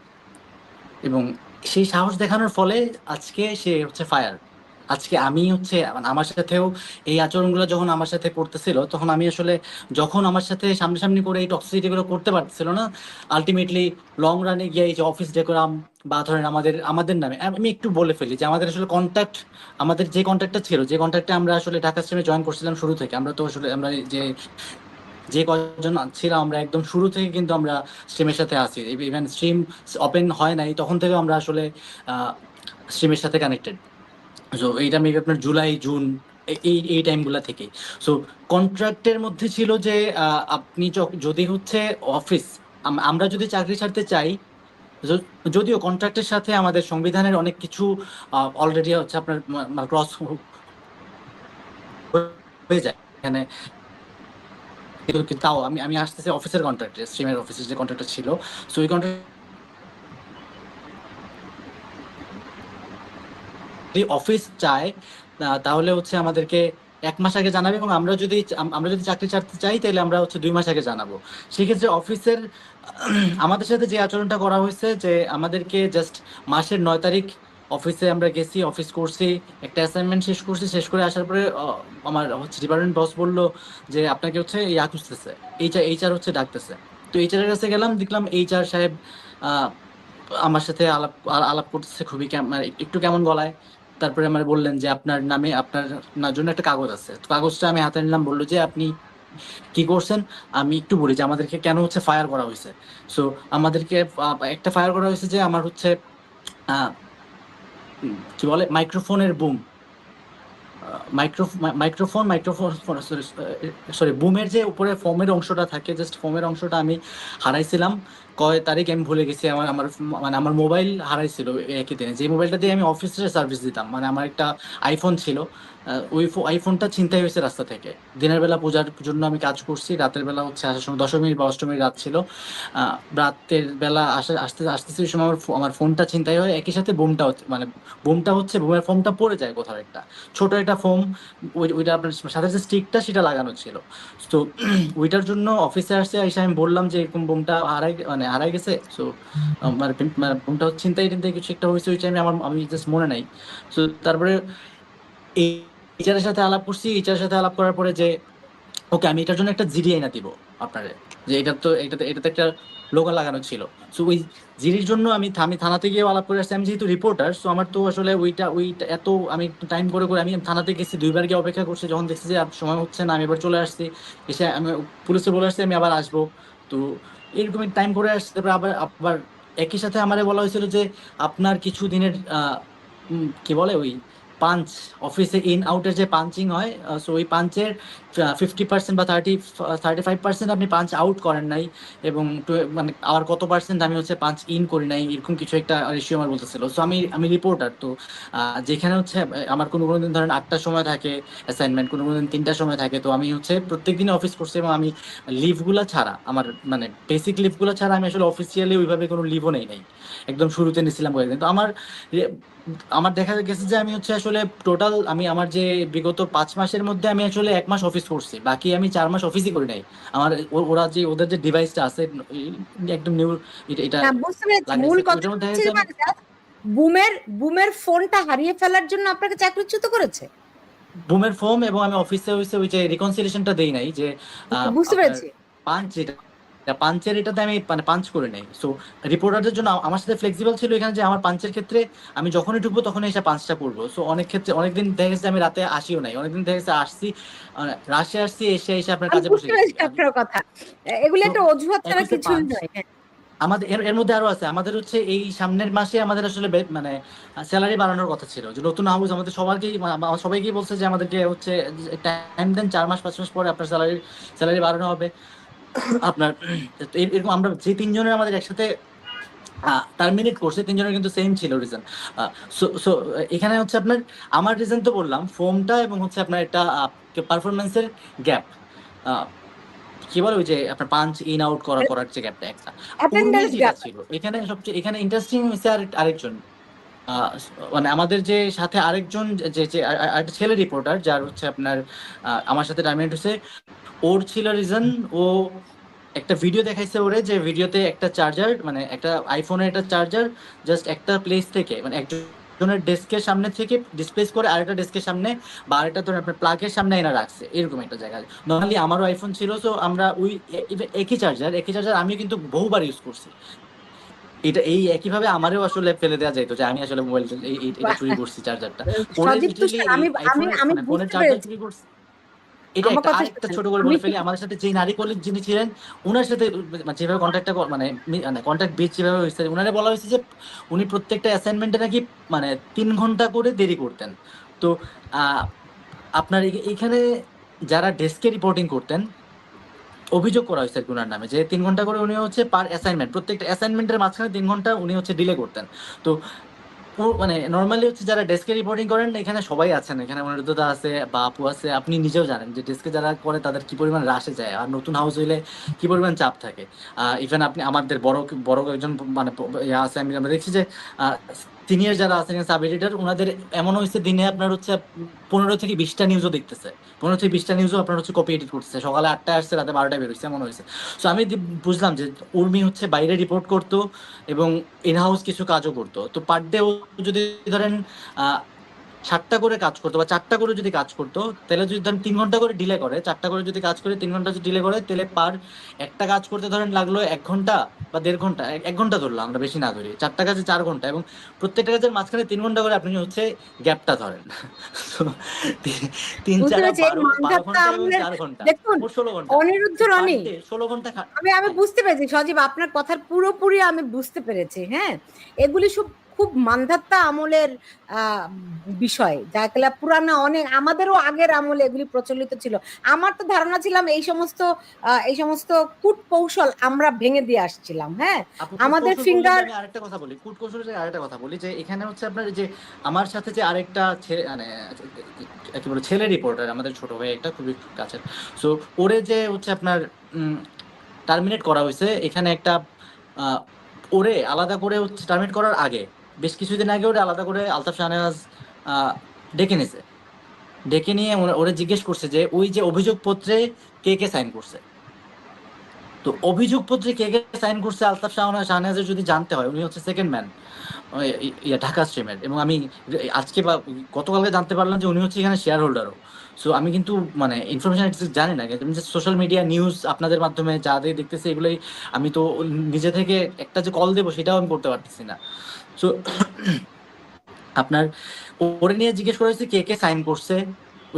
এবং সেই সাহস দেখানোর ফলে আজকে সে হচ্ছে ফায়ার। আজকে আমি হচ্ছে মানে আমার সাথেও এই আচরণগুলো যখন আমার সাথে করতেছিল, তখন আমি আসলে যখন আমার সাথে সামনাসামনি করে এই টক্সিসিটি গুলো করতে পারতেছিল না, আলটিমেটলি লং রানে গিয়ে এই যে অফিস ডেকোরাম বা ধরেন আমাদের আমাদের নামে আমি একটু বলে ফেলি যে আমাদের আসলে কন্ট্যাক্ট, আমাদের যে কন্ট্যাক্টটা ছিল, যে কন্ট্যাক্টে আমরা আসলে ঢাকা স্ট্রিমে জয়েন করছিলাম শুরু থেকে, আমরা তো আসলে আমরা যে যে কজন ছিলাম আমরা একদম শুরু থেকে কিন্তু আমরা স্ট্রিমের সাথে আছি। ইভেন স্ট্রিম ওপেন হয় নাই তখন থেকে আমরা আসলে স্ট্রিমের সাথে কানেক্টেড। সো এইটা মেবি আপনার জুলাই জুন এই এই টাইমগুলা থেকে। সো কন্ট্রাক্টের মধ্যে ছিল যে আপনি যদি হচ্ছে অফিস, আমরা যদি চাকরি ছাড়তে চাই, যদিও কন্ট্রাক্টের সাথে আমাদের সংবিধানের অনেক কিছু অলরেডি হচ্ছে আপনার ক্রস হয়ে যায় এখানে, কিন্তু তাও আমি আমি আসতেছি অফিসের কন্ট্রাক্টে, স্ট্রিমের অফিসের যে কন্ট্রাক্টটা ছিল। সো ওই কন্ট্রাক্ট যদি অফিস চায় তাহলে হচ্ছে আমাদেরকে 1 মাস আগে জানাবে, এবং আমরা যদি চাকরি ছাড়তে চাই তাহলে আমরা হচ্ছে 2 মাস আগে জানাবো। সেক্ষেত্রে অফিসের আমাদের সাথে যে আচরণটা করা হয়েছে যে আমাদেরকে জাস্ট মাসের 9 তারিখ অফিসে আমরা গেছি, অফিস করছি, একটা অ্যাসাইনমেন্ট শেষ করছি, শেষ করে আসার পরে আমার হচ্ছে ডিপার্টমেন্ট বস বললো যে আপনাকে হচ্ছে ইয়া খুঁজতেছে, এইচআর হচ্ছে ডাকতেছে। তো এইচআর এর কাছে গেলাম, দেখলাম এইচআর সাহেব আহ, আমার সাথে আলাপ আলাপ করতেছে খুবই মানে একটু কেমন গলায়। তারপরে আমার বললেন যে আপনার নামে আপনার জন্য একটা কাগজ আছে। তো কাগজটা আমি হাতে নিলাম, বললো যে আপনি কি করছেন। আমি একটু বলি যে আমাদেরকে কেন হচ্ছে ফায়ার করা হয়েছে। সো আমাদেরকে একটা ফায়ার করা হয়েছে যে আমার হচ্ছে আহ, কি বলে মাইক্রোফোনের বুম, মাইক্রোফোন সরি বুমের যে উপরে ফোমের অংশটা থাকে, জাস্ট ফোমের অংশটা আমি হারাইছিলাম। কয় তারিখ আমি ভুলে গেছি। আমার আমার মানে আমার মোবাইল হারাইছিল একই দিনে, যে মোবাইলটা দিয়ে আমি অফিসে সার্ভিস দিতাম, মানে আমার একটা আইফোন ছিল। ওই আইফোনটা ছিনতাই হয়েছে রাস্তা থেকে। দিনের বেলা পূজার জন্য আমি কাজ করছি, রাতের বেলা হচ্ছে আসার সময় দশমী বা অষ্টমীর রাত ছিল। রাতের বেলা আসতেছি ওই সময় আমার ফোনটা ছিনতাই হয়, একই সাথে বুমটা হচ্ছে মানে বুমের ফোমটা পড়ে যায় কোথাও একটা, ছোট একটা ফোম। ওইটা আপনার সাথে যে স্টিকটা সেটা লাগানো ছিল। তো ওইটার জন্য অফিসে আসছে, এসে আমি বললাম যে এরকম বোমটা হারাই গেছে। সো মানে বোমটা হচ্ছে চিন্তায় কিছু একটা হয়েছে ওই টাইমে, আমি জাস্ট মনে নাই। তো তারপরে এই এইচআরের সাথে আলাপ করছি, এইচআরের সাথে আলাপ করার পরে যে ওকে আমি এটার জন্য একটা জিডি আইনা দিব আপনারে, যে এটাতে একটা লোগো লাগানো ছিল। সো ওই জিডির জন্য আমি থানাতে গিয়ে আলাপ করে আসছি। আমি যেহেতু রিপোর্টার, সো আমার তো আসলে ওইটা এত আমি টাইম করে করে আমি থানাতে গেছি, 2বার গিয়ে অপেক্ষা করছি। যখন দেখছি যে আর সময় হচ্ছে না, আমি এবার চলে আসছি। এসে আমি পুলিশে বলে আসছি আমি আবার আসবো। তো এরকমই টাইম করে আসছি। তারপরে আবার আবার একই সাথে আমারে বলা হয়েছিল যে আপনার কিছু দিনের কি বলে ওই পাঞ্চ অফিসে ইন আউটের যে পাঞ্চিং হয়, সো ওই পাঞ্চের 50% বা 35% আপনি পাঞ্চ আউট করেন নাই, এবং মানে আর কত পার্সেন্ট আমি হচ্ছে পাঞ্চ ইন করি নাই, এরকম কিছু একটা রেশিও আমার বলতেছিল। সো আমি রিপোর্টার, তো যেখানে হচ্ছে আমার কোনো কোনো দিন ধরেন 8টার সময় থাকে অ্যাসাইনমেন্ট, কোনো কোনো দিন 3টার সময় থাকে, তো আমি হচ্ছে প্রত্যেকদিনই অফিস করছি, এবং আমি লিভগুলো ছাড়া, আমার মানে বেসিক লিভগুলো ছাড়া আমি আসলে অফিসিয়ালি ওইভাবে কোনো লিভও নেই নাই, একদম শুরুতে নিছিলাম কয়েকদিন। তো আমার দেখা গেছে যে আমি হচ্ছে আসলে টোটাল আমি আমার যে বিগত 5 মাসের মধ্যে আমি আসলে 1 মাস অফিস করছি, বাকি আমি 4 মাস অফিসই করি নাই। আমার ওরা যে ওদের যে ডিভাইসটা আছে একদম নিউ, এটা না, বুঝতে পেরেছি। মূল লাগাইছে, কথা ওইটার মধ্যে দেখা হচ্ছে যে যাচ্ছে আমি মানে বুমের ফোনটা হারিয়ে ফেলার জন্য আপনাকে চাকরিচ্যুত করেছে। বুমের ফোম, এবং আমি অফিসে হইছে ওই যে রিকনসিলিয়েশনটা দেই নাই, যে বুঝতে আপনার পেরেছি। পাঞ্চ, পাঞ্চের এটাতে আমি মানে পাঞ্চ করে নাই। সো রিপোর্টারদের জন্য আমার সাথে ফ্লেক্সিবল ছিল এখানে, যে আমার পাঞ্চের ক্ষেত্রে আমি যখনই ঢুকবো তখনই এসে পাঞ্চটা করবো। সো অনেক ক্ষেত্রে অনেকদিন দেখা গেছে আমি রাতে আসিও নাই, অনেকদিন দেখা গেছে আসছি, রাশে আসছি, এসে এসে আপনার আমি কাজে বসে বুঝতে গেছি। পেরেছি আপনার কথা। এগুলো তো একটা অজুহাত ছাড়া একই কিছুই পাঞ্চ নয়। হ্যাঁ। আমাদের এর মধ্যে আরো আছে। আমাদের হচ্ছে এই সামনের মাসে আমাদের আসলে মানে স্যালারি বাড়ানোর কথা ছিল, যে নতুন হাউস আমাদের সবাইকেই সবাইকেই বলছে যে আমাদেরকে হচ্ছে টাইম দেন, 4 মাস 5 মাস পরে আপনার স্যালারি বাড়ানো হবে আপনার। তো এরকম আমরা যে 3 জনের আমাদের একসাথে টার্মিনেট করছে, 3 জনের কিন্তু সেম ছিল রিজন। সো এখানে হচ্ছে আপনার আমার রিজন তো বললাম ফোমটা, এবং হচ্ছে আপনার একটা পারফরমেন্সের গ্যাপ, কি বলে ওই যে আপনার পাঞ্চ ইন আউট করার যে গ্যাপটা একটা। উর্মি অ্যাটেন্ডেন্স যেটা গ্যাপ। ছিল এখানে সবচেয়ে এখানে ইন্টারেস্টিং হয়েছে আরেকজন, মানে আমাদের যে সাথে আরেকজন, যে যে একটা ছেলে রিপোর্টার, যার হচ্ছে আপনার আমার সাথে টার্মিনেট হয়েছে, ওর ছিল রিজন, ও একটা ভিডিও দেখাইছে ওরে, যে ভিডিওতে একটা চার্জার, মানে একটা আইফোনের একটা চার্জার জাস্ট একটা প্লেস থেকে, মানে একজনের ডেস্কের সামনে থেকে ডিসপ্লেস করে আরেকটা ডেস্কের সামনে, বা আরেকটা ধরুন আপনার প্লাগের সামনে এনে রাখছে এরকম একটা জায়গায়। নর্মালি আমারও আইফোন ছিল, তো আমরা ওই একই চার্জার আমি কিন্তু বহুবার ইউজ করছি। এই একইভাবে আমারও আসলে ফেলে দেওয়া যাইতো, যে আমি আসলে মোবাইল এটা চুরি করছি চার্জারটা। ওরে সজীব লিটারালি তুষার, এই আমি আমি আইফোনের আমি মানে ফোনের বুঝতে চার্জার পেরেছি। চুরি করছে। এটা আমার একটা কথা আরেকটা শুনেন। ছোট করে আমি বলে ফেলি, আমাদের সাথে যেই নারী কলিগ যিনি ছিলেন, ওনার সাথে মানে যেভাবে কন্ট্যাক্টটা মানে কন্ট্যাক্ট বেচ যেভাবে হয়েছে, ওনারা বলা হয়েছে যে উনি প্রত্যেকটা অ্যাসাইনমেন্টে নাকি মানে 3 ঘন্টা করে দেরি করতেন। তো আপনার এইখানে যারা ডেস্কে রিপোর্টিং করতেন, অভিযোগ করা হয়েছে ওনার নামে, যে 3 ঘন্টা করে উনি হচ্ছে পার অ্যাসাইনমেন্ট, প্রত্যেকটা অ্যাসাইনমেন্টের মাঝখানে 3 ঘন্টা উনি হচ্ছে ডিলে করতেন। তো মানে নর্মালি হচ্ছে যারা ডেস্কে রিপোর্টিং করেন এখানে সবাই আছেন, এখানে অনুরোধতা আছে বা আপু আছে, আপনি নিজেও জানেন যে ডেস্কে যারা করে তাদের কি পরিমাণ রাশে যায়, আর নতুন হাউস হইলে কি পরিমাণ চাপ থাকে। ইভেন আপনি আমাদের বড় বড় একজন মানে আছে, আমরা দেখছি যে সিনিয়র যারা আছেন সাব এডিটর, ওনাদের এমন হয়েছে দিনে আপনার হচ্ছে 15 থেকে 20টা নিউজও দেখতেছে, 15 থেকে 20টা নিউজও আপনার হচ্ছে কপি এডিট করতেছে, সকালে 8টায় আসছে রাতে 12টায় বেরোচ্ছে, এমন হয়েছে। সো আমি বুঝলাম যে উর্মি হচ্ছে বাইরে রিপোর্ট করতো এবং ইনহাউস কিছু কাজও করতো। তো পার ডে ও যদি ধরেন 7টা করে কাজ করতো বা 4টা করে যদি কাজ করতো, তাহলে যদি ধরেন 3 ঘন্টা করে ডিলে করে, 4টা করে যদি কাজ করে 3 ঘন্টা যদি ডিলে করে, তাহলে পার একটা কাজ করতে ধরেন লাগলো 1 ঘন্টা বা 1.5 ঘন্টা, 1 ঘন্টা ধরলাম আমরা, বেশি না ধরি, 4টা কাজে 4 ঘন্টা, এবং প্রত্যেকটা কাজের মাঝখানে 3 ঘন্টা করে আপনি হচ্ছে গ্যাপটা ধরেন। So, তিন বুঝতে চারা পেরেছি এই 12 মানধাতা ঘন্টা এবং আমলের। 4 ঘন্টা, দেখুন, মোট 16 ঘন্টা। অনিরুদ্ধ পার রনি, ডে 16 ঘন্টা। আমি হ্যাঁ, বুঝতে পেরেছি সজীব, আপনার কথার পুরোপুরি আমি বুঝতে পেরেছি। হ্যাঁ, এগুলি সব খুব মান্ধাত্তা আমলের বিষয়, যাগুলা পুরানো, অনেক আমাদেরও আগের আমলে এগুলি প্রচলিত ছিল। আমার তো ধারণা ছিলাম এই সমস্ত কূট কৌশল আমরা ভেঙে দিয়ে আসছিলাম। হ্যাঁ, আপু আমাদের কূটকৌশল বললেন, ফিঙ্গার। আমি আরেকটা কথা বলি, কূটকৌশলের আরেকটা কথা বলি, যে এখানে হচ্ছে আপনার যে আমার সাথে যে আরেকটা মানে কি বলে ছেলে রিপোর্টার, আমাদের ছোট ভাই একটা খুবই কাছের। সো ওরে যে হচ্ছে আপনার টার্মিনেট করা হয়েছে, এখানে একটা ওরে আলাদা করে হচ্ছে টার্মিনেট করার আগে, বেশ কিছুদিন আগে ওরে আলাদা করে আলতাফ শাহনেওয়াজ ডেকে নিছে, ডেকে নিয়ে ওরে জিজ্ঞেস করছে যে ওই যে অভিযোগ পত্রে কে কে সাইন করছে। তো অভিযোগ পত্রে কে কে সাইন করছে আলতাফ শাহনেওয়াজের যদি জানতে হয়, উনি হচ্ছে সেকেন্ড ম্যান ঢাকা স্ট্রিমের, এবং আমি আজকে বা গতকালকে জানতে পারলাম যে উনি হচ্ছে এখানে শেয়ার হোল্ডারও। সো আমি কিন্তু মানে ইনফরমেশন জানি না, কিন্তু সোশ্যাল মিডিয়া নিউজ আপনাদের মাধ্যমে যা দেখতেছি এগুলোই, আমি তো নিজে থেকে একটা যে কল দেবো সেটাও আমি করতে পারতেছি না। সো আপনার ওরে নিয়ে জিজ্ঞেস করা হয়েছে কে কে সাইন করছে,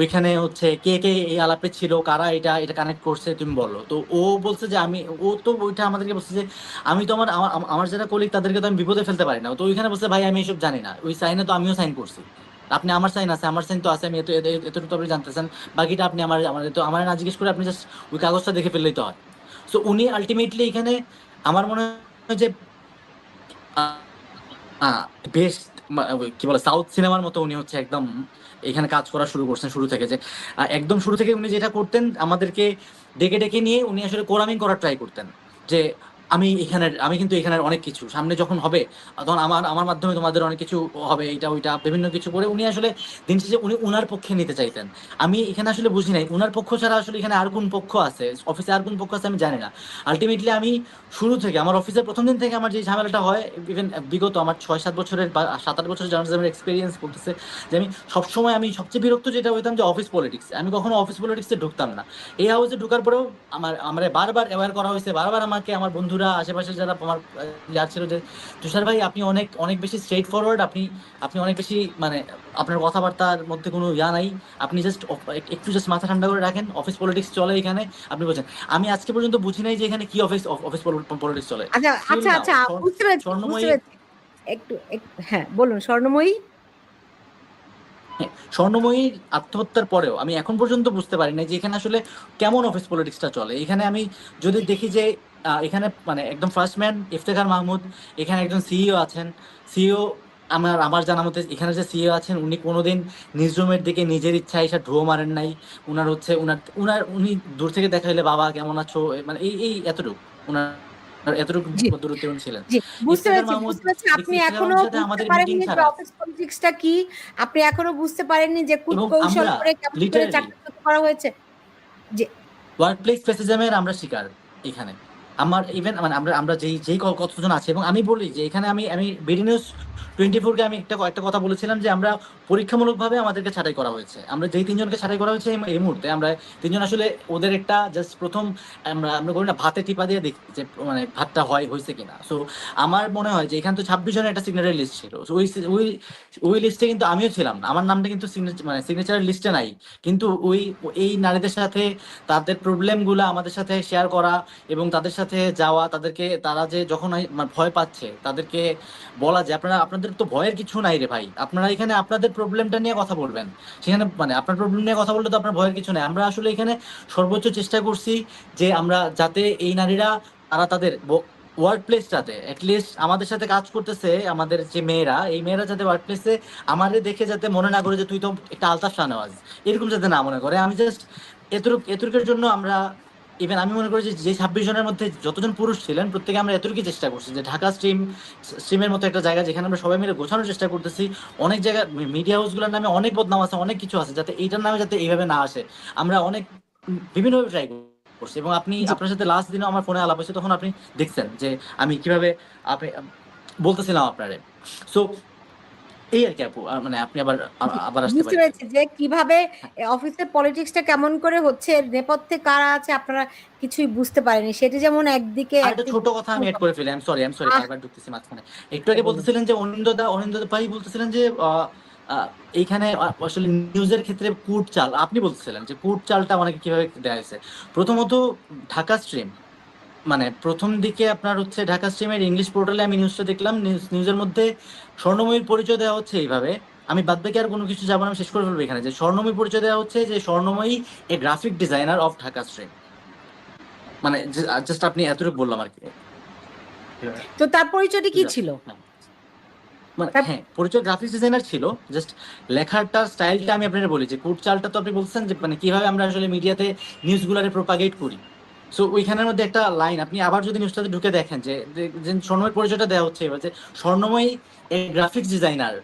ওইখানে হচ্ছে কে কে এই আলাপে ছিল, কারা এটা এটা কানেক্ট করছে তুমি বলো। তো ও বলছে যে ও তো ওইটা আমাদেরকে বলছে যে আমি তো আমার যারা কলিগ তাদেরকে তো আমি বিপদে ফেলতে পারি না। তো ওইখানে বলছে ভাই আমি এইসব জানি না, ওই সাইনে তো আমিও সাইন করছি। আপনি আমার সাইন আছে, আমার সাইন তো আছে, আমি এতটুকু তো আপনি জানতেছেন, বাকিটা আপনি আমার না জিজ্ঞেস করে আপনি জাস্ট ওই কাগজটা দেখে ফেললেই তো হয়। সো উনি আলটিমেটলি এখানে আমার মনে হয় যে বেস্ট, কি বলে, সাউথ সিনেমার মতো উনি হচ্ছে একদম এখানে কাজ করা শুরু করছেন শুরু থেকে। যে একদম শুরু থেকে উনি যেটা করতেন, আমাদেরকে ডেকে ডেকে নিয়ে উনি আসলে কোরামিং করার ট্রাই করতেন যে আমি কিন্তু এখানের অনেক কিছু সামনে যখন হবে, তখন আমার মাধ্যমে তোমাদের অনেক কিছু হবে, এইটা ওইটা বিভিন্ন কিছু করে উনি আসলে দিন শেষে উনি উনার পক্ষে নিতে চাইতেন। আমি এখানে আসলে বুঝি নাই উনার পক্ষ ছাড়া আসলে এখানে আর কোন পক্ষ আছে, অফিসে আর কোন পক্ষ আছে আমি জানি না। আলটিমেটলি আমি শুরু থেকে আমার অফিসের প্রথম দিন থেকে আমার যে ঝামেলাটা হয়, ইভেন বিগত আমার 6-7 বছরের বা 7-8 বছরের জার্নালিজমের এক্সপিরিয়েন্স বলতেছে যে আমি সবচেয়ে বিরক্ত যেটা হইতাম যে অফিস পলিটিক্স। আমি কখনো অফিস পলিটিক্সে ঢুকতাম না। এই হাউসে ঢোকার পরেও আমার বারবার অ্যাওয়্যার করা হয়েছে, বারবার আমাকে আমার বন্ধুরা আশেপাশে যারা আমার যার ছিল যে তুষার ভাই আপনি অনেক অনেক বেশি স্ট্রেট ফরওয়ার্ড, আপনি অনেক বেশি মানে আপনার কথাবার্তার মধ্যে কোনো নাই, আপনি একটু মাথা ঠান্ডা করে রাখেন, অফিস পলিটিক্স চলে এখানে, আপনি বলছেন। আমি আজকে পর্যন্ত বুঝি নাই যে এখানে কি অফিস পলিটিক্স চলে। আচ্ছা Still আচ্ছা now, আচ্ছা বুঝতে পেরেছি স্বর্ণময়ী, হ্যাঁ বলুন স্বর্ণময়ী। হ্যাঁ, স্বর্ণময়ীর আত্মহত্যার পরেও আমি এখন পর্যন্ত বুঝতে পারি না যে এখানে আসলে কেমন অফিস পলিটিক্সটা চলে। এখানে আমি যদি দেখি যে এখানে মানে একদম ফার্স্ট ম্যান ইফতেখার মাহমুদ, এখানে একজন সিইও আছেন। সিইও আমার জানা মতে এখানে যে সিইও আছেন উনি কোনোদিন নিজ রুমের দিকে নিজের ইচ্ছা এসে ঢুঁ মারেন নাই। উনি দূর থেকে দেখা হলে বাবা কেমন আছো, মানে এই এতটুকু উনার এতটুকু জি দূরত্বে উনি ছিলেন। জি বুঝতে ইফতেখার পেরেছি মাহমুদ, বুঝতে পেরেছি। আপনি ইফতেখার এখনো মাহমুদের সাথে বুঝতে আমাদের মিটিং পারেননি যে ছাড়া, অফিস পলিটিক্সটা কি, আপনি এখনো বুঝতে পারেননি যে এবং কূটকৌশল আমরা করে কেমন করে লিটারেলি চাকরিচ্যুত করা হয়েছে। জি ওয়ার্কপ্লেস ফেসিজমের আমরা শিকার এখানে। আমার ইভেন মানে আমরা যেই কতজন আছে, এবং আমি বলি যে এখানে আমি বিডি নিউজ 24-কে আমি একটা কথা বলেছিলাম যে আমরা পরীক্ষামূলকভাবে আমাদেরকে ছাঁটাই করা হয়েছে। আমরা যেই 3 জনকে ছাঁটাই করা হয়েছে এই মুহূর্তে, আমরা 3 জন আসলে ওদের একটা জাস্ট প্রথম আমরা করি না ভাতে টিপা দিয়ে দেখি যে মানে ভাতটা হয়েছে কিনা। সো আমার মনে হয় যে এখানে তো 26 জনের একটা সিগনেচার লিস্ট ছিল। So ওই ওই লিস্টে কিন্তু আমিও ছিলাম না, আমার নামটা কিন্তু সিগনেচারের লিস্টে নাই। কিন্তু এই নারীদের সাথে তাদের প্রবলেম গুলা আমাদের সাথে শেয়ার করা এবং তাদের সাথে যাওয়া, তারা যে যখন ভয় পাচ্ছে তাদেরকে বলা যে আপনাদের তো ভয়ের কিছু নাই রে ভাই, আপনারা এখানে আপনাদের প্রবলেমটা নিয়ে কথা বলবেন। সেখানে মানে আপনার প্রবলেম নিয়ে কথা বললে তো আপনার ভয়ের কিছু নাই। আমরা আসলে এখানে সর্বোচ্চ চেষ্টা করছি যে আমরা যাতে এই নারীরা তারা তাদের ওয়ার্ক প্লেসটাতে অ্যাটলিস্ট আমাদের সাথে কাজ করতেছে, আমাদের যে মেয়েরা, এই মেয়েরা যাতে ওয়ার্ক প্লেসে আমাদের দেখে যাতে মনে না করে যে তুই তো একটা আলতাফ শাহনওয়াজ, এরকম যাতে না মনে করে। আমি জাস্ট এতটুকুর জন্য আমরা ইভেন আমি মনে করি যে 26 জনের মধ্যে যতজন পুরুষ ছিলেন প্রত্যেকে আমরা এতটুকুই চেষ্টা করছি যে ঢাকা স্ট্রিমের মতো একটা জায়গা যেখানে আমরা সবাই মিলে গোছানোর চেষ্টা করতেছি। অনেক জায়গায় মিডিয়া হাউসগুলোর নামে অনেক বদনাম আছে, অনেক কিছু আছে, যাতে এইটার নামে যাতে এইভাবে না আসে আমরা অনেক বিভিন্নভাবে ট্রাই করছি। এবং জি আপনার সাথে লাস্ট দিনও আমার ফোনে আলাপ হয়েছে, তখন আপনি দেখছেন যে আমি কিভাবে আপনি বলতেছিলাম আপনারে। সো এই আর কি আপু, মানে আপনি আবার আসতে বুঝতে পারেন। পেরেছি যে কিভাবে অফিসের পলিটিক্সটা কেমন করে হচ্ছে, এর নেপথ্যে কারা আছে আপনারা কিছুই বুঝতে পারেনি। সেটি যেমন একদিকে আর একটা ছোট কথা আমি এড করে ফেলি, আই এম সরি বারবার ঢুকতেছি মাঝখানে। একটু আগে বলুন। বলতেছিলেন যে অনিন্দ ভাই বলতেছিলেন যে এইখানে আসলে নিউজের ক্ষেত্রে কুট চাল, আপনি বলতেছিলেন যে কুট চালটা অনেকে কিভাবে দেয়া হয়েছে। প্রথমত ঢাকা স্ট্রিম, মানে প্রথম দিকে আপনার হচ্ছে ঢাকা স্ট্রিমের ইংলিশ পোর্টালে আমি নিউজটা দেখলাম, নিউজের মধ্যে স্বর্ণময়ীর পরিচয় দেওয়া হচ্ছে এইভাবে। আমি বাদ বাকি আর কোনো কিছু যাবো না, আমি শেষ করে ফেলবো এখানে যে স্বর্ণময়ী পরিচয় দেওয়া হচ্ছে যে স্বর্ণময়ী এ graphic designer of Dhaka stream. মানে জাস্ট আপনি এতটুকু বললাম আর কি। তো তার পরিচয়টি কি ছিল? মানে হ্যাঁ, পরিচয় গ্রাফিক্স ডিজাইনার ছিল। জাস্ট লেখাটা স্টাইলটা আমি আপনাকে বলি যে কুট চালটা তো আপনি বলছেন যে মানে কিভাবে আমরা আসলে মিডিয়াতে নিউজগুলোরে প্রপাগেট করি। সো ওইখানের মধ্যে একটা লাইন আপনি আবার যদি নিউজটাতে ঢুকে দেখেন যে স্বর্ণময় পরিচয়টা দেওয়া হচ্ছে এবার যে স্বর্ণময় গ্রাফিক্স ডিজাইনার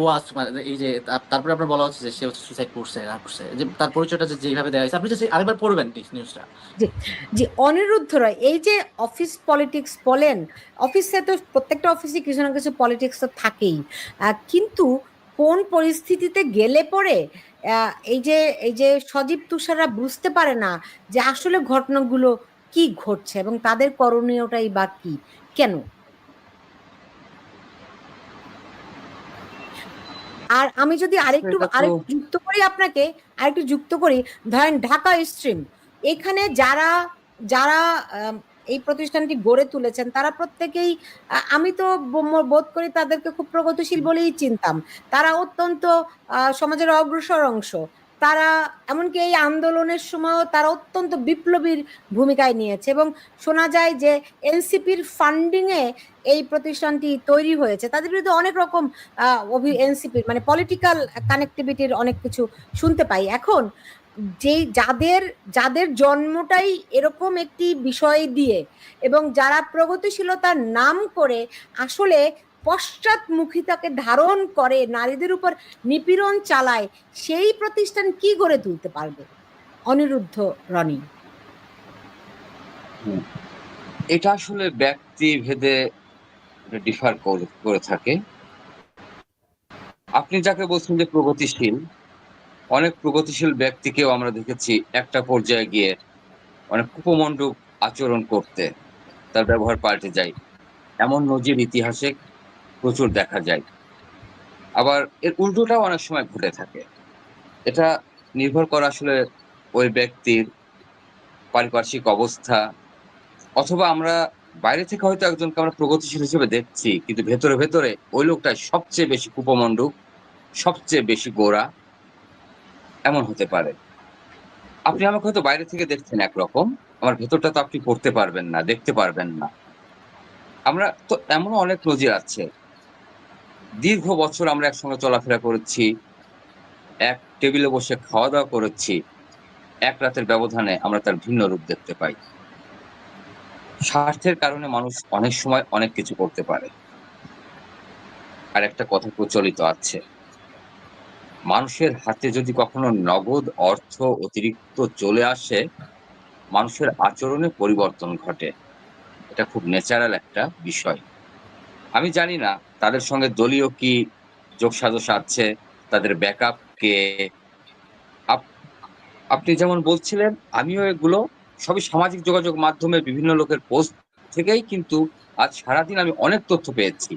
ওয়াস, মানে এই যে তারপরে আপনার বলা হচ্ছে যে সে হচ্ছে সুইসাইড করছে যে তার পরিচয়টা যেভাবে দেওয়া হয়েছে, আপনি যদি আরেকবার পড়বেন নিউজটা। জি জি অনিরুদ্ধ রায়, এই যে অফিস পলিটিক্স বলেন, অফিসে তো প্রত্যেকটা অফিসে কিছু না কিছু পলিটিক্স তো থাকেই, কিন্তু কোন পরিস্থিতিতে গেলে পরে এই যে সজীব তুষাররা বুঝতে পারে না যে আসলে ঘটনাগুলো কি ঘটছে এবং তাদের করণীয়টাই বা কি, কেন? আর আমি যদি আরেকটু যুক্ত করি আপনাকে, আরেকটু যুক্ত করি, ধরেন ঢাকা স্ট্রিম, এখানে যারা যারা এই প্রতিষ্ঠানটি গড়ে তুলেছেন তারা প্রত্যেকেই আমি তো বোধ করি তাদেরকে খুব প্রগতিশীল বলেই চিনতাম। তারা অত্যন্ত সমাজের অগ্রসর অংশ। তারা এমনকি এই আন্দোলনের সময়ও তারা অত্যন্ত বিপ্লবীর ভূমিকায় নিয়েছে এবং শোনা যায় যে এনসিপির ফান্ডিংয়ে এই প্রতিষ্ঠানটি তৈরি হয়েছে। তাদের বিরুদ্ধে অনেক রকম এনসিপির মানে পলিটিক্যাল কানেক্টিভিটির অনেক কিছু শুনতে পাই। এখন যাদের জন্মটাই এরকম একটি বিষয় দিয়ে এবং যারা প্রগতিশীলতার নাম করে আসলে পশ্চাৎমুখিতাকে ধারণ করে নারীদের উপর নিপীড়ন চালায়, সেই প্রতিষ্ঠান কি গড়ে তুলতে পারবে? অনিরুদ্ধ রনি। এটা আসলে ব্যক্তি ভেদে ডিফার করে থাকে। আপনি যাকে বলছেন যে প্রগতিশীল, অনেক প্রগতিশীল ব্যক্তিকেও আমরা দেখেছি একটা পর্যায়ে গিয়ে অনেক কুপমণ্ডূক আচরণ করতে, তার ব্যবহার পাল্টে যায়। এমন নজির ইতিহাসে প্রচুর দেখা যায়। আবার এর উল্টোটাও অনেক সময় ঘটে থাকে। এটা নির্ভর করে আসলে ওই ব্যক্তির পারিপার্শ্বিক অবস্থা, অথবা আমরা বাইরে থেকে হয়তো একজনকে আমরা প্রগতিশীল হিসেবে দেখছি, কিন্তু ভেতরে ভেতরে ওই লোকটা সবচেয়ে বেশি কুপমণ্ডূক, সবচেয়ে বেশি গোঁড়া, এমন হতে পারে। আপনি আমাকে হয়তো বাইরে থেকে দেখছেন একরকম, আমার ভেতরটা তো আপনি পড়তে পারবেন না, দেখতে পারবেন না। আমরা তো এমনও অনেক নজির আছে। দীর্ঘ বছর আমরা একসঙ্গে চলাফেরা করেছি, এক টেবিলে বসে খাওয়া দাওয়া করেছি, এক রাতের ব্যবধানে আমরা তার ভিন্ন রূপ দেখতে পাই। স্বার্থের কারণে মানুষ অনেক সময় অনেক কিছু করতে পারে। আর একটা কথা প্রচলিত আছে, মানুষের হাতে যদি কখনো নগদ অর্থ অতিরিক্ত চলে আসে, মানুষের আচরণে পরিবর্তন ঘটে। এটা খুব ন্যাচারাল একটা বিষয়। আমি জানি না তাদের সঙ্গে দলীয় কি যোগসাজশ আছে, তাদের ব্যাকআপ কে। আপনি যেমন বলছিলেন, আমিও এগুলো সবই সামাজিক যোগাযোগ মাধ্যমে বিভিন্ন লোকের পোস্ট থেকেই কিন্তু আজ সারাদিন আমি অনেক তথ্য পেয়েছি।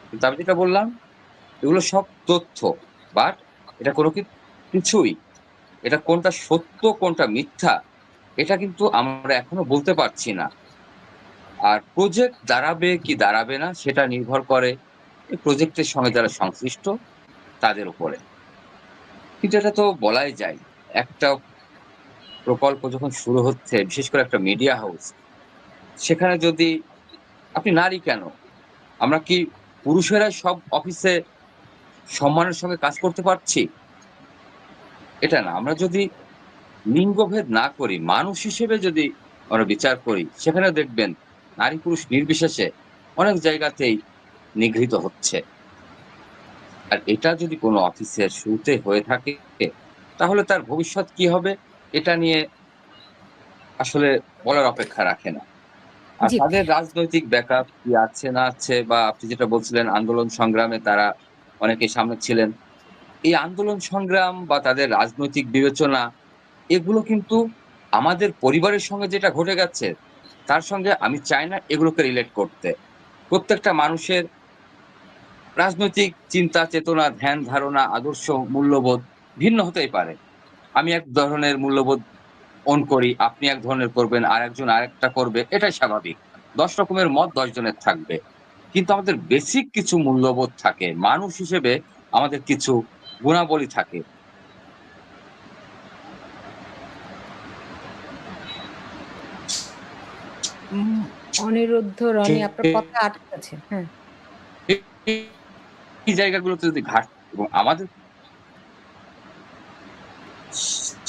কিন্তু আমি যেটা বললাম, এগুলো সব তথ্য, বাট এটা কোনো কিছুই, এটা কোনটা সত্য কোনটা মিথ্যা এটা কিন্তু আমরা এখনো বলতে পারছি না। আর প্রজেক্ট দাঁড়াবে কি দাঁড়াবে না সেটা নির্ভর করে এই প্রজেক্টের সঙ্গে যারা সংশ্লিষ্ট তাদের উপরে। কিন্তু এটা তো বলাই যায়, একটা প্রকল্প যখন শুরু হচ্ছে, বিশেষ করে একটা মিডিয়া হাউস, সেখানে যদি আপনি নারী কেন, আমরা কি পুরুষেরাই সব অফিসে সম্মানের সঙ্গে কাজ করতে পারছি? এটা না। আমরা যদি লিঙ্গভেদ না করি, মানুষ হিসেবে যদি আমরা বিচার করি, সেখানে দেখবেন নারী পুরুষ নির্বিশেষে অনেক জায়গাতেই নিগৃহীত হচ্ছে। আর এটা যদি কোনো অফিসের শুরুতে হয়ে থাকে, তাহলে তার ভবিষ্যৎ কি হবে এটা নিয়ে আসলে বলার অপেক্ষা রাখে না। আর জি। তাদের রাজনৈতিক ব্যাকআপ কি আছে না আছে, বা আপনি যেটা বলছিলেন আন্দোলন সংগ্রামে তারা অনেকেই সামনে ছিলেন। এই আন্দোলন সংগ্রাম বা তাদের রাজনৈতিক বিবেচনা, এগুলো কিন্তু আমাদের পরিবারের সঙ্গে যেটা ঘটে গেছে তার সঙ্গে আমি চাই না এগুলোকে রিলেট করতে। প্রত্যেকটা মানুষের রাজনৈতিক চিন্তা চেতনা, ধ্যান ধারণা, আদর্শ, মূল্যবোধ ভিন্ন হতেই পারে। আমি এক ধরনের মূল্যবোধ করি, আপনি এক ধরনের করবেন, আরেকজন আরেকটা করবে, এটাই স্বাভাবিক। 10 রকমের মত 10 জনের থাকবে। কিন্তু আমাদের বেসিক কিছু মূল্যবোধ থাকে। মানুষ হিসেবে আমাদের কিছু গুণাবলী থাকে। অনিরুদ্ধ রনি, আপনার কথা আটকে আছে। হ্যাঁ, এই জায়গাগুলোতে যদি এবং আমাদের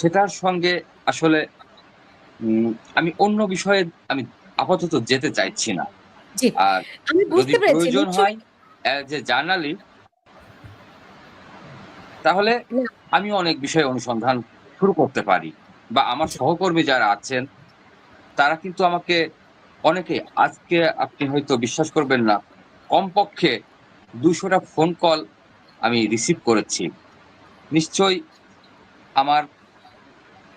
সেটার সঙ্গে আসলে আমি অন্য বিষয়ে আমি আপাতত যেতে চাইছি না। জি। আর আমি যদি বুঝতে পেরেছি প্রয়োজন নিশ্চয়ই। হয় যে জার্নালিস্ট, তাহলে না, আমিও অনেক বিষয়ে অনুসন্ধান শুরু করতে পারি। বা আমার জি, সহকর্মী যারা আছেন তারা কিন্তু আমাকে অনেকে, আজকে আপনি হয়তো বিশ্বাস করবেন না, কমপক্ষে ২০০ টা ফোন কল আমি রিসিভ করেছি। নিশ্চয়ই আমার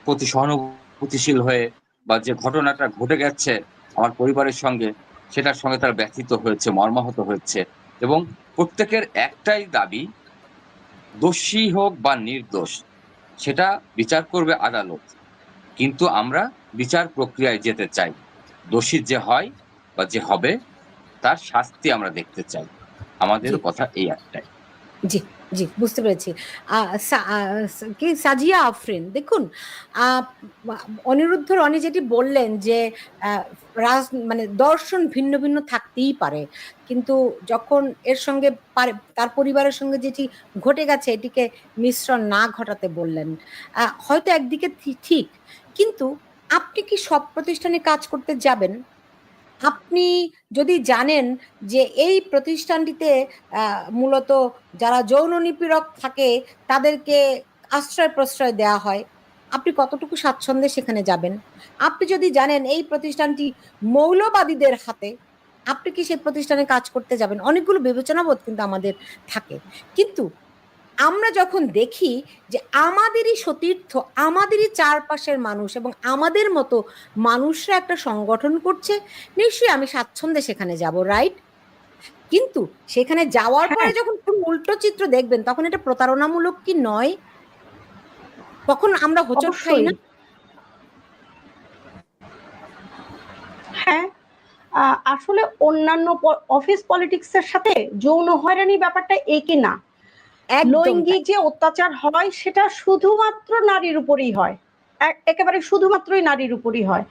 প্রতি সহানুভূতিশীল হয়ে, বা যে ঘটনাটা ঘটে গেছে আমার পরিবারের সঙ্গে, সেটার সঙ্গে তারা ব্যথিত হয়েছে, মর্মাহত হয়েছে। এবং প্রত্যেকের একটাই দাবি, দোষী হোক বা নির্দোষ সেটা বিচার করবে আদালত। কিন্তু আমরা বিচার প্রক্রিয়ায় যেতে চাই। দোষী যে হয় বা যে হবে তার শাস্তি আমরা দেখতে চাই। আমাদের জি কথা এই একটাই। জি, জি, বুঝতে পেরেছি। আ সা আ কি সাজিয়া আফরিন দেখুন, আ মা অনিরুদ্ধ রনি যেটি বললেন যে আ মানে দর্শন ভিন্ন, ভিন্ন থাকতেই পারে। কিন্তু যখন এর সঙ্গে তার পরিবারের সঙ্গে যেটি ঘটে গেছে এটিকে মিশ্রণ না ঘটাতে বললেন। হয়তো একদিকে ঠিক। কিন্তু আপনি কি সব প্রতিষ্ঠানে কাজ করতে যাবেন? আপনি যদি জানেন যে এই প্রতিষ্ঠানটিতে আ মূলত যারা যৌন নিপীড়ক থাকে তাদেরকে আশ্রয়-প্রশ্রয় দেয়া হয়, আপনি কতটুকু স্বাচ্ছন্দ্যে সেখানে যাবেন? আপনি যদি জানেন এই প্রতিষ্ঠানটি মৌলবাদীদের হাতে, আপনি কি সেই প্রতিষ্ঠানে কাজ করতে যাবেন? অনেকগুলো বিবেচনাবোধ কিন্তু আমাদের থাকে। কিন্তু আমরা যখন দেখি যে আমাদেরই সতীর্থ, আমাদেরই চারপাশের মানুষ এবং আমাদের মতো মানুষরা একটা সংগঠন করছে, নিশ্চয়ই আমি স্বাচ্ছন্দ্যে সেখানে যাব, রাইট? কিন্তু সেখানে যাওয়ার হ্যাঁ, পরে যখন পুরো উল্টো চিত্র দেখবেন, তখন এটা প্রতারণামূলক কি নয়? তখন আমরা হোঁচট খাই অবশ্যই। না? হ্যাঁ, আসলে অন্যান্য অফিস পলিটিক্স এর সাথে যৌন হয়রানি ব্যাপারটা একই না। একদম লৈঙ্গিক তাই। যে অত্যাচার হয় সেটা শুধুমাত্র নারীর উপরেই হয়। একেবারে শুধুমাত্রই নারীর উপরই হয়।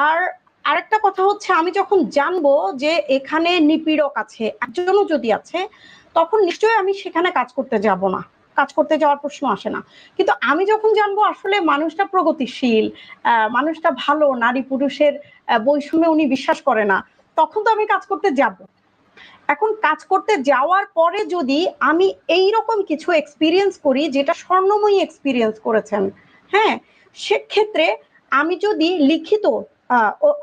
আর আরেকটা কথা হচ্ছে, আমি যখন জানবো যে এখানে নিপীড়ক আছে, একজনও যদি আছে, তখন নিশ্চয়ই আমি সেখানে কাজ করতে যাব না। কাজ করতে যাওয়ার প্রশ্ন আসে না। কিন্তু আমি যখন জানবো আসলে মানুষটা প্রগতিশীল, মানুষটা ভালো, নারী পুরুষের বৈষম্যে উনি বিশ্বাস করে না, তখন তো আমি কাজ করতে যাব। এখন কাজ করতে যাওয়ার পরে যদি আমি এই রকম কিছু এক্সপিরিয়েন্স করি যেটা স্বর্ণময়ী এক্সপিরিয়েন্স করেছেন, হ্যাঁ, সেক্ষেত্রে আমি যদি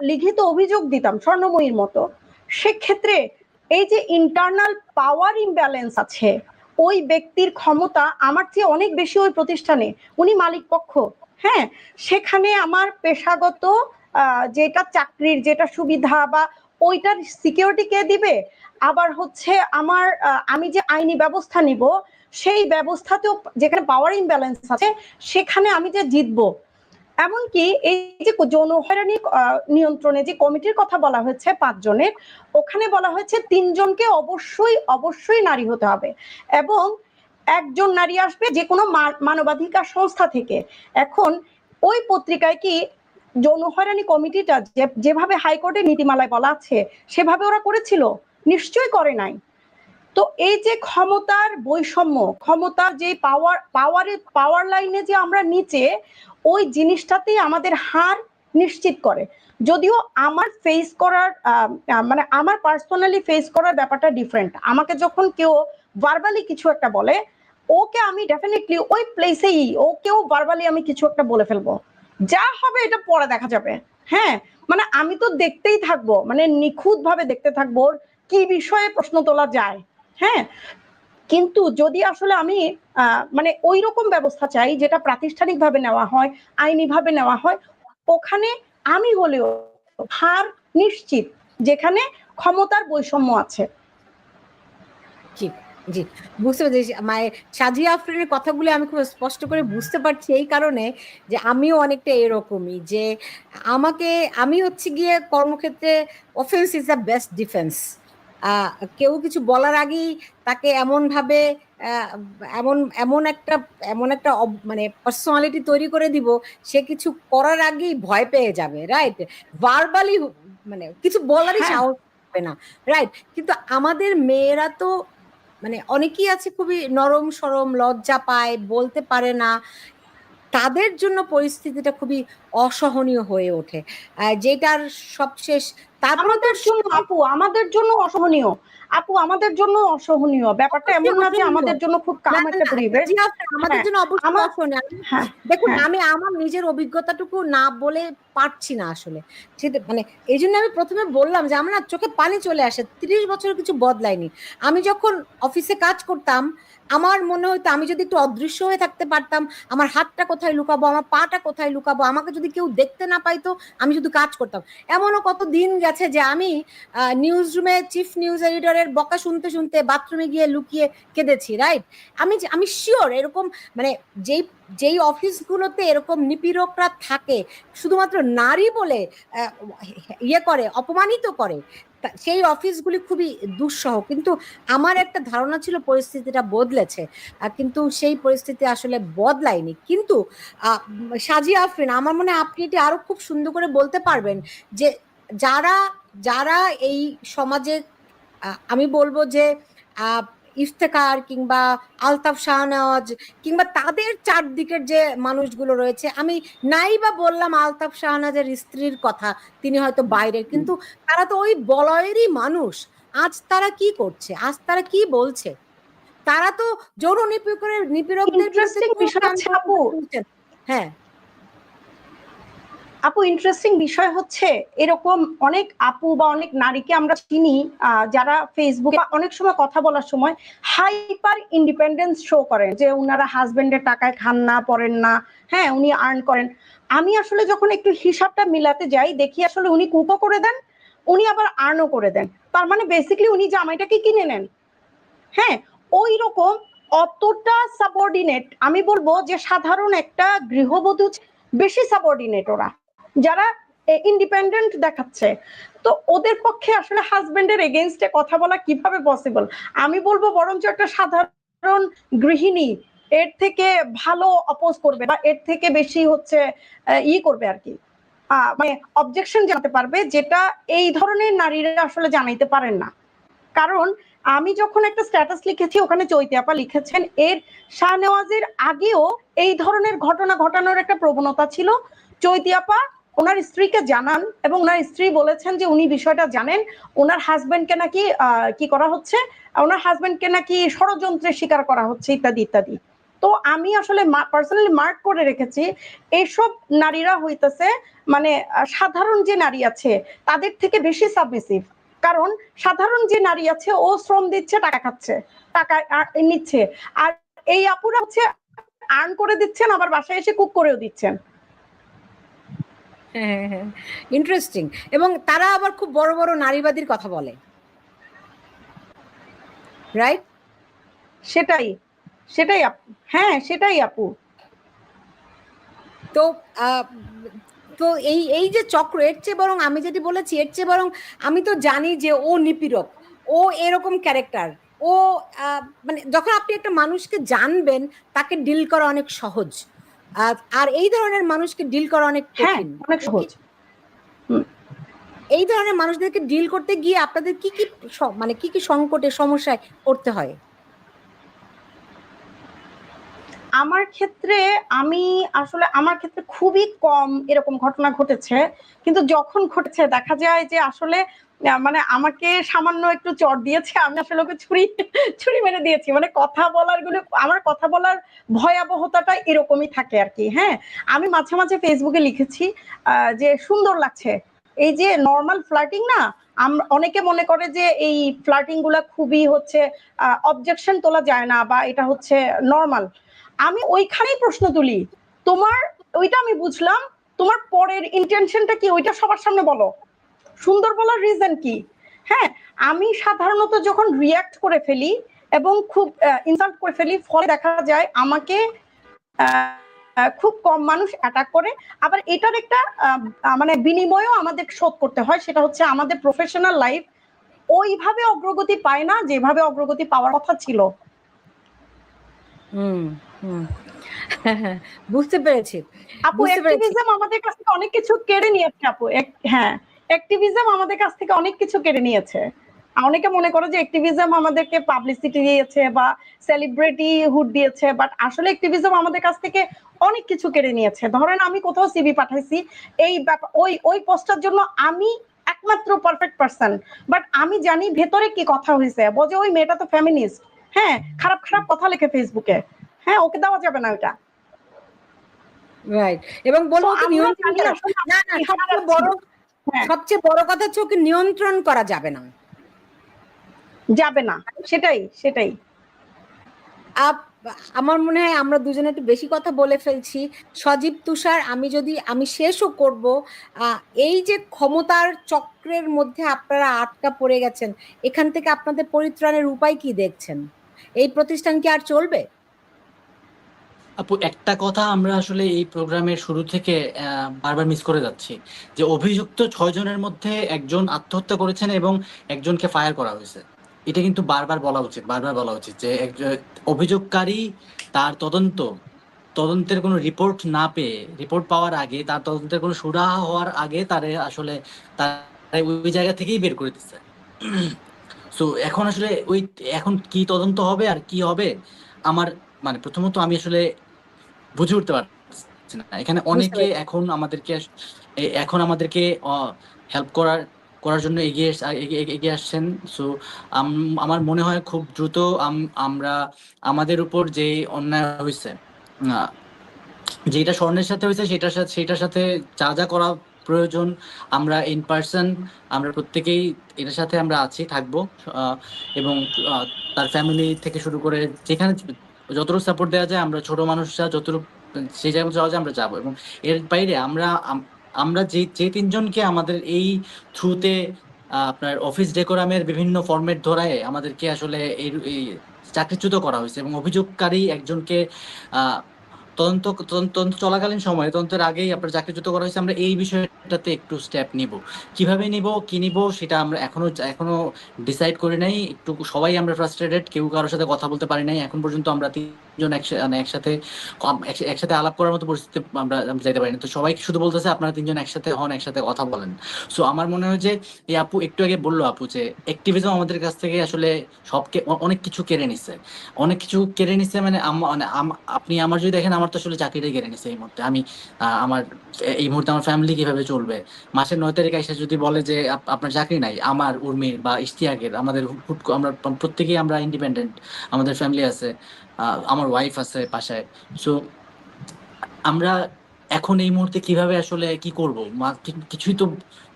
লিখিত অভিযোগ দিতাম স্বর্ণময়ীর মতো, সেক্ষেত্রে এই যে ইন্টারনাল পাওয়ার ইমব্যালেন্স আছে, ওই ব্যক্তির ক্ষমতা আমার চেয়ে অনেক বেশি ওই প্রতিষ্ঠানে, উনি মালিক পক্ষ, হ্যাঁ, সেখানে আমার পেশাগত যেটা চাকরির যেটা সুবিধা বা ওইটার সিকিউরিটি কে দিবে? আবার হচ্ছে আমার আমি যে আইনি ব্যবস্থা নিব, সেই ব্যবস্থাতেও যেখানে পাওয়ার ইমব্যালেন্স আছে সেখানে আমি যে জিতবো। এমনকি এই যে যৌন হয়রানি নিয়ন্ত্রণে যে কমিটির কথা বলা হয়েছে 5 জনের, ওখানে বলা হয়েছে 3 জনকে অবশ্যই অবশ্যই নারী হতে হবে এবং একজন নারী আসবে যে কোনো মানবাধিকার সংস্থা থেকে। এখন ওই পত্রিকায় কি যৌন হয়রানি কমিটিটা যেভাবে হাইকোর্টের নীতিমালায় বলা আছে সেভাবে ওরা করেছিল? নিশ্চয়ই করে নাই। তো এই যে ক্ষমতার বৈষম্য, ক্ষমতার যে পাওয়ার লাইনে যে আমরা নিচে, ওই জিনিসটাতেই আমাদের হার নিশ্চিত করে। যদিও আমার ফেস করার মানে আমার পার্সোনালি ফেস করার ব্যাপারটা ডিফারেন্ট। আমাকে যখন কেউ ভার্বালি কিছু একটা বলে, ওকে আমি ডেফিনেটলি ওই প্লেসেই ওকেও ভার্বালি আমি কিছু একটা বলে ফেলবো, যা হবে এটা পরে দেখা যাবে। হ্যাঁ, মানে আমি তো দেখতেই থাকবো, মানে নিখুঁত ভাবে দেখতে থাকবো ওর কি বিষয়ে প্রশ্ন তোলা যায়। হ্যাঁ, কিন্তু যদি আসলে আমি মানে ওই রকম ব্যবস্থা চাই যেটা প্রাতিষ্ঠানিকভাবে নেওয়া হয়, আইনিভাবে নেওয়া হয়, ওখানে আমি হলেও হার নিশ্চিত, যেখানে ক্ষমতার বৈষম্য আছে। জি, জি। বুঝতে পেরেছি। সাজিয়া আফরিনের কথাগুলো আমি খুব স্পষ্ট করে বুঝতে পারছি এই কারণে যে আমিও অনেকটা এরকমই যে আমাকে আমি হচ্ছে গিয়ে কর্মক্ষেত্রে offence is the best defence. আ কেউ কিছু বলার আগেই তাকে এমনভাবে আ এমন এমন একটা মানে পার্সোনালিটি তৈরি করে দিব, সে কিছু করার আগেই ভয় পেয়ে যাবে, রাইট? ভার্বালি মানে কিছু বলারই হ্যাঁ, সাহস পাবে না, রাইট? কিন্তু আমাদের মেয়েরা তো মানে অনেকেই আছে খুবই নরম-সরম, লজ্জা পায়, বলতে পারে না। তাদের জন্য পরিস্থিতিটা খুবই অসহনীয় হয়ে ওঠে। যেটার সবশেষ তারপরেও তো আমাদের জন্য আপু, আমাদের জন্য অসহনীয়। আপু, আমাদের জন্য অসহনীয়। ব্যাপারটা অবশ্যই এমন না যে অসহনীয়। আমাদের জন্য খুব না, কাম না, একটা না, পরিবেশ। জি আপা আমাদের হ্যাঁ, জন্য অবশ্যই আমার অসহনীয়। হ্যাঁ, দেখুন হ্যাঁ, আমি আমার নিজের অভিজ্ঞতাটুকু না বলে পারছি না আসলে। সেটা মানে এইজন্য আমি ১ম এ বললাম যে আমার না চোখে পানি চলে আসে। ৩০ বছরের কিছু বদলায়নি। আমি যখন অফিসে কাজ করতাম, আমার মনে হইতো আমি যদি একটু অদৃশ্য হয়ে থাকতে পারতাম, আমার হাতটা কোথায় লুকাবো, আমার পাটা কোথায় লুকাবো, আমাকে যদি কেউ দেখতে না পাইতো, আমি শুধু কাজ করতাম। এমনও কত দিন গেছে যে আমি নিউজ রুমে চিফ নিউজ এডিটরের বকা শুনতে, শুনতে বাথরুমে গিয়ে লুকিয়ে কেঁদেছি, রাইট? আমি সিউর এরকম মানে যেই যেই অফিসগুলোতে এরকম নিপীড়করা থাকে, শুধুমাত্র নারী বলে ইয়ে করে, অপমানিত করে, সেই অফিসগুলি খুবই দুঃসহ। কিন্তু আমার একটা ধারণা ছিল পরিস্থিতিটা বদলেছে, কিন্তু সেই পরিস্থিতি আসলে বদলায়নি। কিন্তু সাজিয়া আফরিন, আমার মনে হয় আপনি এটি আরো খুব সুন্দর করে বলতে পারবেন যে যারা যারা এই সমাজে, আমি বলবো যে ইফতেখার কিংবা আলতাফ শাহনওয়াজ কিংবা তাদের চারদিকের যে মানুষগুলো রয়েছে, আমি নাই বা বললাম আলতাফ শাহনওয়াজের স্ত্রীর কথা, তিনি হয়তো বাইরের, কিন্তু তারা তো ওই বলয়েরই মানুষ। আজ তারা কি করছে, আজ তারা কি বলছে? তারা তো যৌন নিপীড়কদের বিরুদ্ধে ইন্টারেস্টিং বিষয় হচ্ছে আপু, হ্যাঁ আপু ইন্টারেস্টিং বিষয় হচ্ছে এরকম অনেক আপু বা অনেক নারীকে আমরা চিনি যারা ফেসবুকে অনেক সময় কথা বলার সময় হাইপার ইন্ডিপেন্ডেন্স শো করেন, যে উনারা হাজবেন্ডের টাকায় খান না, পড়েন না, হ্যাঁ উনি আর্ন করেন। আমি আসলে যখন একটু হিসাবটা মিলাতে যাই, দেখি আসলে উনি কুকও করে দেন, উনি আবার আর্নও করে দেন। তার মানে বেসিক্যালি উনি জামাইটাকে কিনে নেন। হ্যাঁ, ওই রকম অতটা সাবঅর্ডিনেট, আমি বলবো যে সাধারণ একটা গৃহবধূ বেশি সাবঅর্ডিনেট ওরা, যারা ইন্ডিপেন্ডেন্ট দেখাচ্ছে। তো ওদের পক্ষে আসলে হাজবেন্ডের এগেইনস্টে কথা বলা কিভাবে পসিবল? আমি বলবো বরঞ্চ একটা সাধারণ গৃহিণী এর থেকে ভালো অপোজ করবে, বা এর থেকে বেশি হচ্ছে করবে আর কি, মানে অবজেকশন জানাতে পারবে, যেটা এই ধরনের নারীরা আসলে জানাইতে পারেন না। কারণ আমি যখন একটা স্ট্যাটাস লিখেছি, ওখানে চৈতি আপা লিখেছেন এর শাহনেওয়াজের আগেও এই ধরনের ঘটনা ঘটানোর একটা প্রবণতা ছিল। চৈতি আপা ওনার স্ত্রীকে জানান এবং ওনার স্ত্রী বলেছেন যে উনি বিষয়টা জানেন, ওনার হাজবেন্ডকে নাকি কি করা হচ্ছে, ওনার হাজবেন্ডকে নাকি ষড়যন্ত্রের শিকার করা হচ্ছে, ইত্যাদি ইত্যাদি। তো আমি আসলে পার্সোনালি মার্ক করে রেখেছি, এইসব নারীরা হইতেছে মানে সাধারণ যে নারী আছে তাদের থেকে বেশি সাবমিসিভ। কারণ সাধারণ যে নারী আছে ও শ্রম দিচ্ছে, টাকা খাচ্ছে, টাকা নিচ্ছে, আর এই আপুরা হচ্ছে আর্ন করে দিচ্ছেন, আবার বাসায় এসে কুক করেও দিচ্ছেন। হ্যাঁ হ্যাঁ, ইন্টারেস্টিং। এবং তারা আবার খুব বড় বড় নারীবাদীর কথা বলে, রাইট? সেটাই সেটাই আপু, হ্যাঁ সেটাই আপু। তো তো এই এই যে চক্র, এর চেয়ে বরং আমি যেটি বলেছি, এর চেয়ে বরং আমি তো জানি যে ও নিপীড়ক, ও এরকম ক্যারেক্টার, ও মানে যখন আপনি একটা মানুষকে জানবেন, তাকে ডিল করা অনেক সহজ, আর এই ধরনের মানুষকে ডিল করা অনেক হ্যাঁ কঠিন। অনেক সহজ। এই ধরনের মানুষদেরকে ডিল করতে গিয়ে আপনাদের কি কি মানে কি কি সংকটে, সমস্যায় পড়তে হয়? আমার ক্ষেত্রে আমার ক্ষেত্রে খুবই কম এরকম ঘটনা ঘটেছে, কিন্তু যখন ঘটেছে দেখা যায় যে আসলে মানে আমাকে সামান্য একটু চট দিয়েছে, আমি আসলে ওকে ছুরি মেরে দিয়েছি। মানে কথা বলার গুলো, আমার কথা বলার ভয়াবহতাটা এরকমই থাকে আর কি। হ্যাঁ, আমি মাঝে মাঝে ফেসবুকে লিখেছি যে সুন্দর লাগছে এই যে নর্মাল ফ্লার্টিং না, অনেকে মনে করে যে এই ফ্লার্টিং গুলা খুবই হচ্ছে অবজেকশন তোলা যায় না, বা এটা হচ্ছে নর্মাল। আমি ওইখানেই প্রশ্ন তুলি, তোমার ওইটা আমি বুঝলাম, তোমার পরের ইন্টেনশনটা কি ওইটা সবার সামনে বলো, সুন্দর বলার রিজন কি? হ্যাঁ, আমি সাধারণত যখন রিয়াক্ট করে ফেলি এবং খুব ইনসাল্ট করে ফেলি, ফলে দেখা যায় আমাকে খুব কম মানুষ অ্যাটাক করে। আবার এটার একটা মানে বিনিময়ও আমাদের শোধ করতে হয়, সেটা হচ্ছে আমাদের প্রফেশনাল লাইফ ওইভাবে অগ্রগতি পায় না যেভাবে অগ্রগতি পাওয়ার কথা ছিল। হুম হুম বুঝতে পেরেছি, আপু বুঝতে পেরেছি। অ্যাক্টিভিজম আমাদের কাছ থেকে অনেক কিছু কেড়ে নিয়েছে আপু। হ্যাঁ, অ্যাক্টিভিজম আমাদের কাছ থেকে অনেক কিছু কেড়ে নিয়েছে। অনেকে মনে করে যে অ্যাক্টিভিজম আমাদেরকে পাবলিসিটি দিয়েছে বা সেলিব্রিটি হুড দিয়েছে, বাট আসলে অ্যাক্টিভিজম আমাদের কাছ থেকে অনেক কিছু কেড়ে নিয়েছে। ধরেন আমি কোথাও সিভি পাঠাইছি, এই ওই ওই পোস্টার জন্য আমি একমাত্র পারফেক্ট পারসন, বাট আমি জানি ভেতরে কি কথা হয়েছে। বলে ওই মেয়েটা তো ফেমিনিস্ট, হ্যাঁ খারাপ খারাপ কথা লেখে ফেসবুকে, হ্যাঁ ওকে দেওয়া যাবে না ওটা। রাইট। এবং বলবো ওকে নিয়ন্ত্রণ করা, না না, সবচেয়ে বড় কথা হচ্ছে ওকে নিয়ন্ত্রণ করা যাবে না, যাবে না। সেটাই সেটাই। আমার মনে হয় আমরা দুজনে একটু বেশি কথা বলে ফেলছি। সজীব, তুষার, আমি শেষও করব, এই যে ক্ষমতার চক্রের মধ্যে আপনারা আটকা পড়ে গেছেন, এখান থেকে আপনাদের পরিত্রাণের উপায় কি দেখছেন? এই প্রতিষ্ঠান কি আর চলবে? আপু, একটা কথা আমরা আসলে এই প্রোগ্রামের শুরু থেকে বারবার মিস করে যাচ্ছি, যে অভিযুক্ত 6 জনের মধ্যে একজন আত্মহত্যা করেছেন এবং একজনকে ফায়ার করা হয়েছে। এটা কিন্তু বারবার বলা উচিত, বারবার বলা উচিত যে একজন অভিযোগকারী তার তদন্তের কোনো রিপোর্ট না পেয়ে, রিপোর্ট পাওয়ার আগে, তার তদন্তের কোনো সুরাহা হওয়ার আগে তারে আসলে তার ওই জায়গা থেকেই বের করে দিচ্ছে। সো এখন আসলে এখন কি তদন্ত হবে আর কি হবে, আমার মানে প্রথমত আমি আসলে বুঝে উঠতে পারছি না। এখানে বুঝতে অনেকে পেরেছি। এখন আমাদেরকে হেল্প করার জন্য এগিয়ে আসছেন। সো আমার মনে হয় খুব দ্রুত আমরা আমাদের উপর যে অন্যায় হয়েছে, আহ, যেটা স্বর্ণের সাথে হয়েছে সেটার সাথে যা যা করা প্রয়োজন, আমরা ইন পার্সন, আমরা প্রত্যেকেই এটার সাথে আমরা থাকবো। আহ, এবং তার ফ্যামিলি থেকে শুরু করে যেখানে যতটুকু সাপোর্ট দেওয়া যায়, আমরা ছোট মানুষরা যতটুকু সেই জায়গায় যাওয়া যায় আমরা যাবো। এবং এর বাইরে আমরা যে 3জনকে আমাদের এই থ্রুতে আপনার অফিস ডেকোরামের বিভিন্ন ফরম্যাট ধরায় আমাদেরকে আসলে এই চাকরিচ্যুত করা হয়েছে, এবং অভিযোগকারী একজনকে আহ তদন্ত চলাকালীন সময়ে, তদন্তের আগেই আপনার চাকরিচ্যুত করা হয়েছে। আমরা এই বিষয়টাতে একটু স্টেপ নিব, কিভাবে নিব কি নিব সেটা আমরা এখনো ডিসাইড করি নাই। একটু সবাই আমরা ফ্রাস্ট্রেটেড, কেউ কারোর সাথে কথা বলতে পারি নাই এখন পর্যন্ত। আমরা 3জন একসাথে আলাপ করার মতো পরিস্থিতি আমরা যাইতে পারি না। তো সবাই শুধু বলতেছে আপনারা 3জন একসাথে হন, একসাথে কথা বলেন। সো আমার মনে হয় যে এই আপু একটু আগে বললো, আপু, যে অ্যাক্টিভিজম আমাদের কাছ থেকে আসলে অনেক কিছু কেড়ে নিচ্ছে। অনেক কিছু কেড়ে নিচ্ছে মানে আপনি আমার যদি দেখেন, আমার তো আসলে চাকরিটাই কেড়ে নিচ্ছে এই মুহূর্তে। এই মুহূর্তে আমার ফ্যামিলি কিভাবে চলবে? মাসের 9 তারিখ এসে যদি বলে যে আপনার চাকরি নাই, আমার, উর্মির বা ইশতিয়াকের, আমাদের আমরা প্রত্যেকেই আমরা ইন্ডিপেন্ডেন্ট, আমাদের ফ্যামিলি আছে, আমার ওয়াইফ আছে বাসায়। সো আমরা এখন এই মুহূর্তে কিভাবে আসলে কি করব, কিছুই তো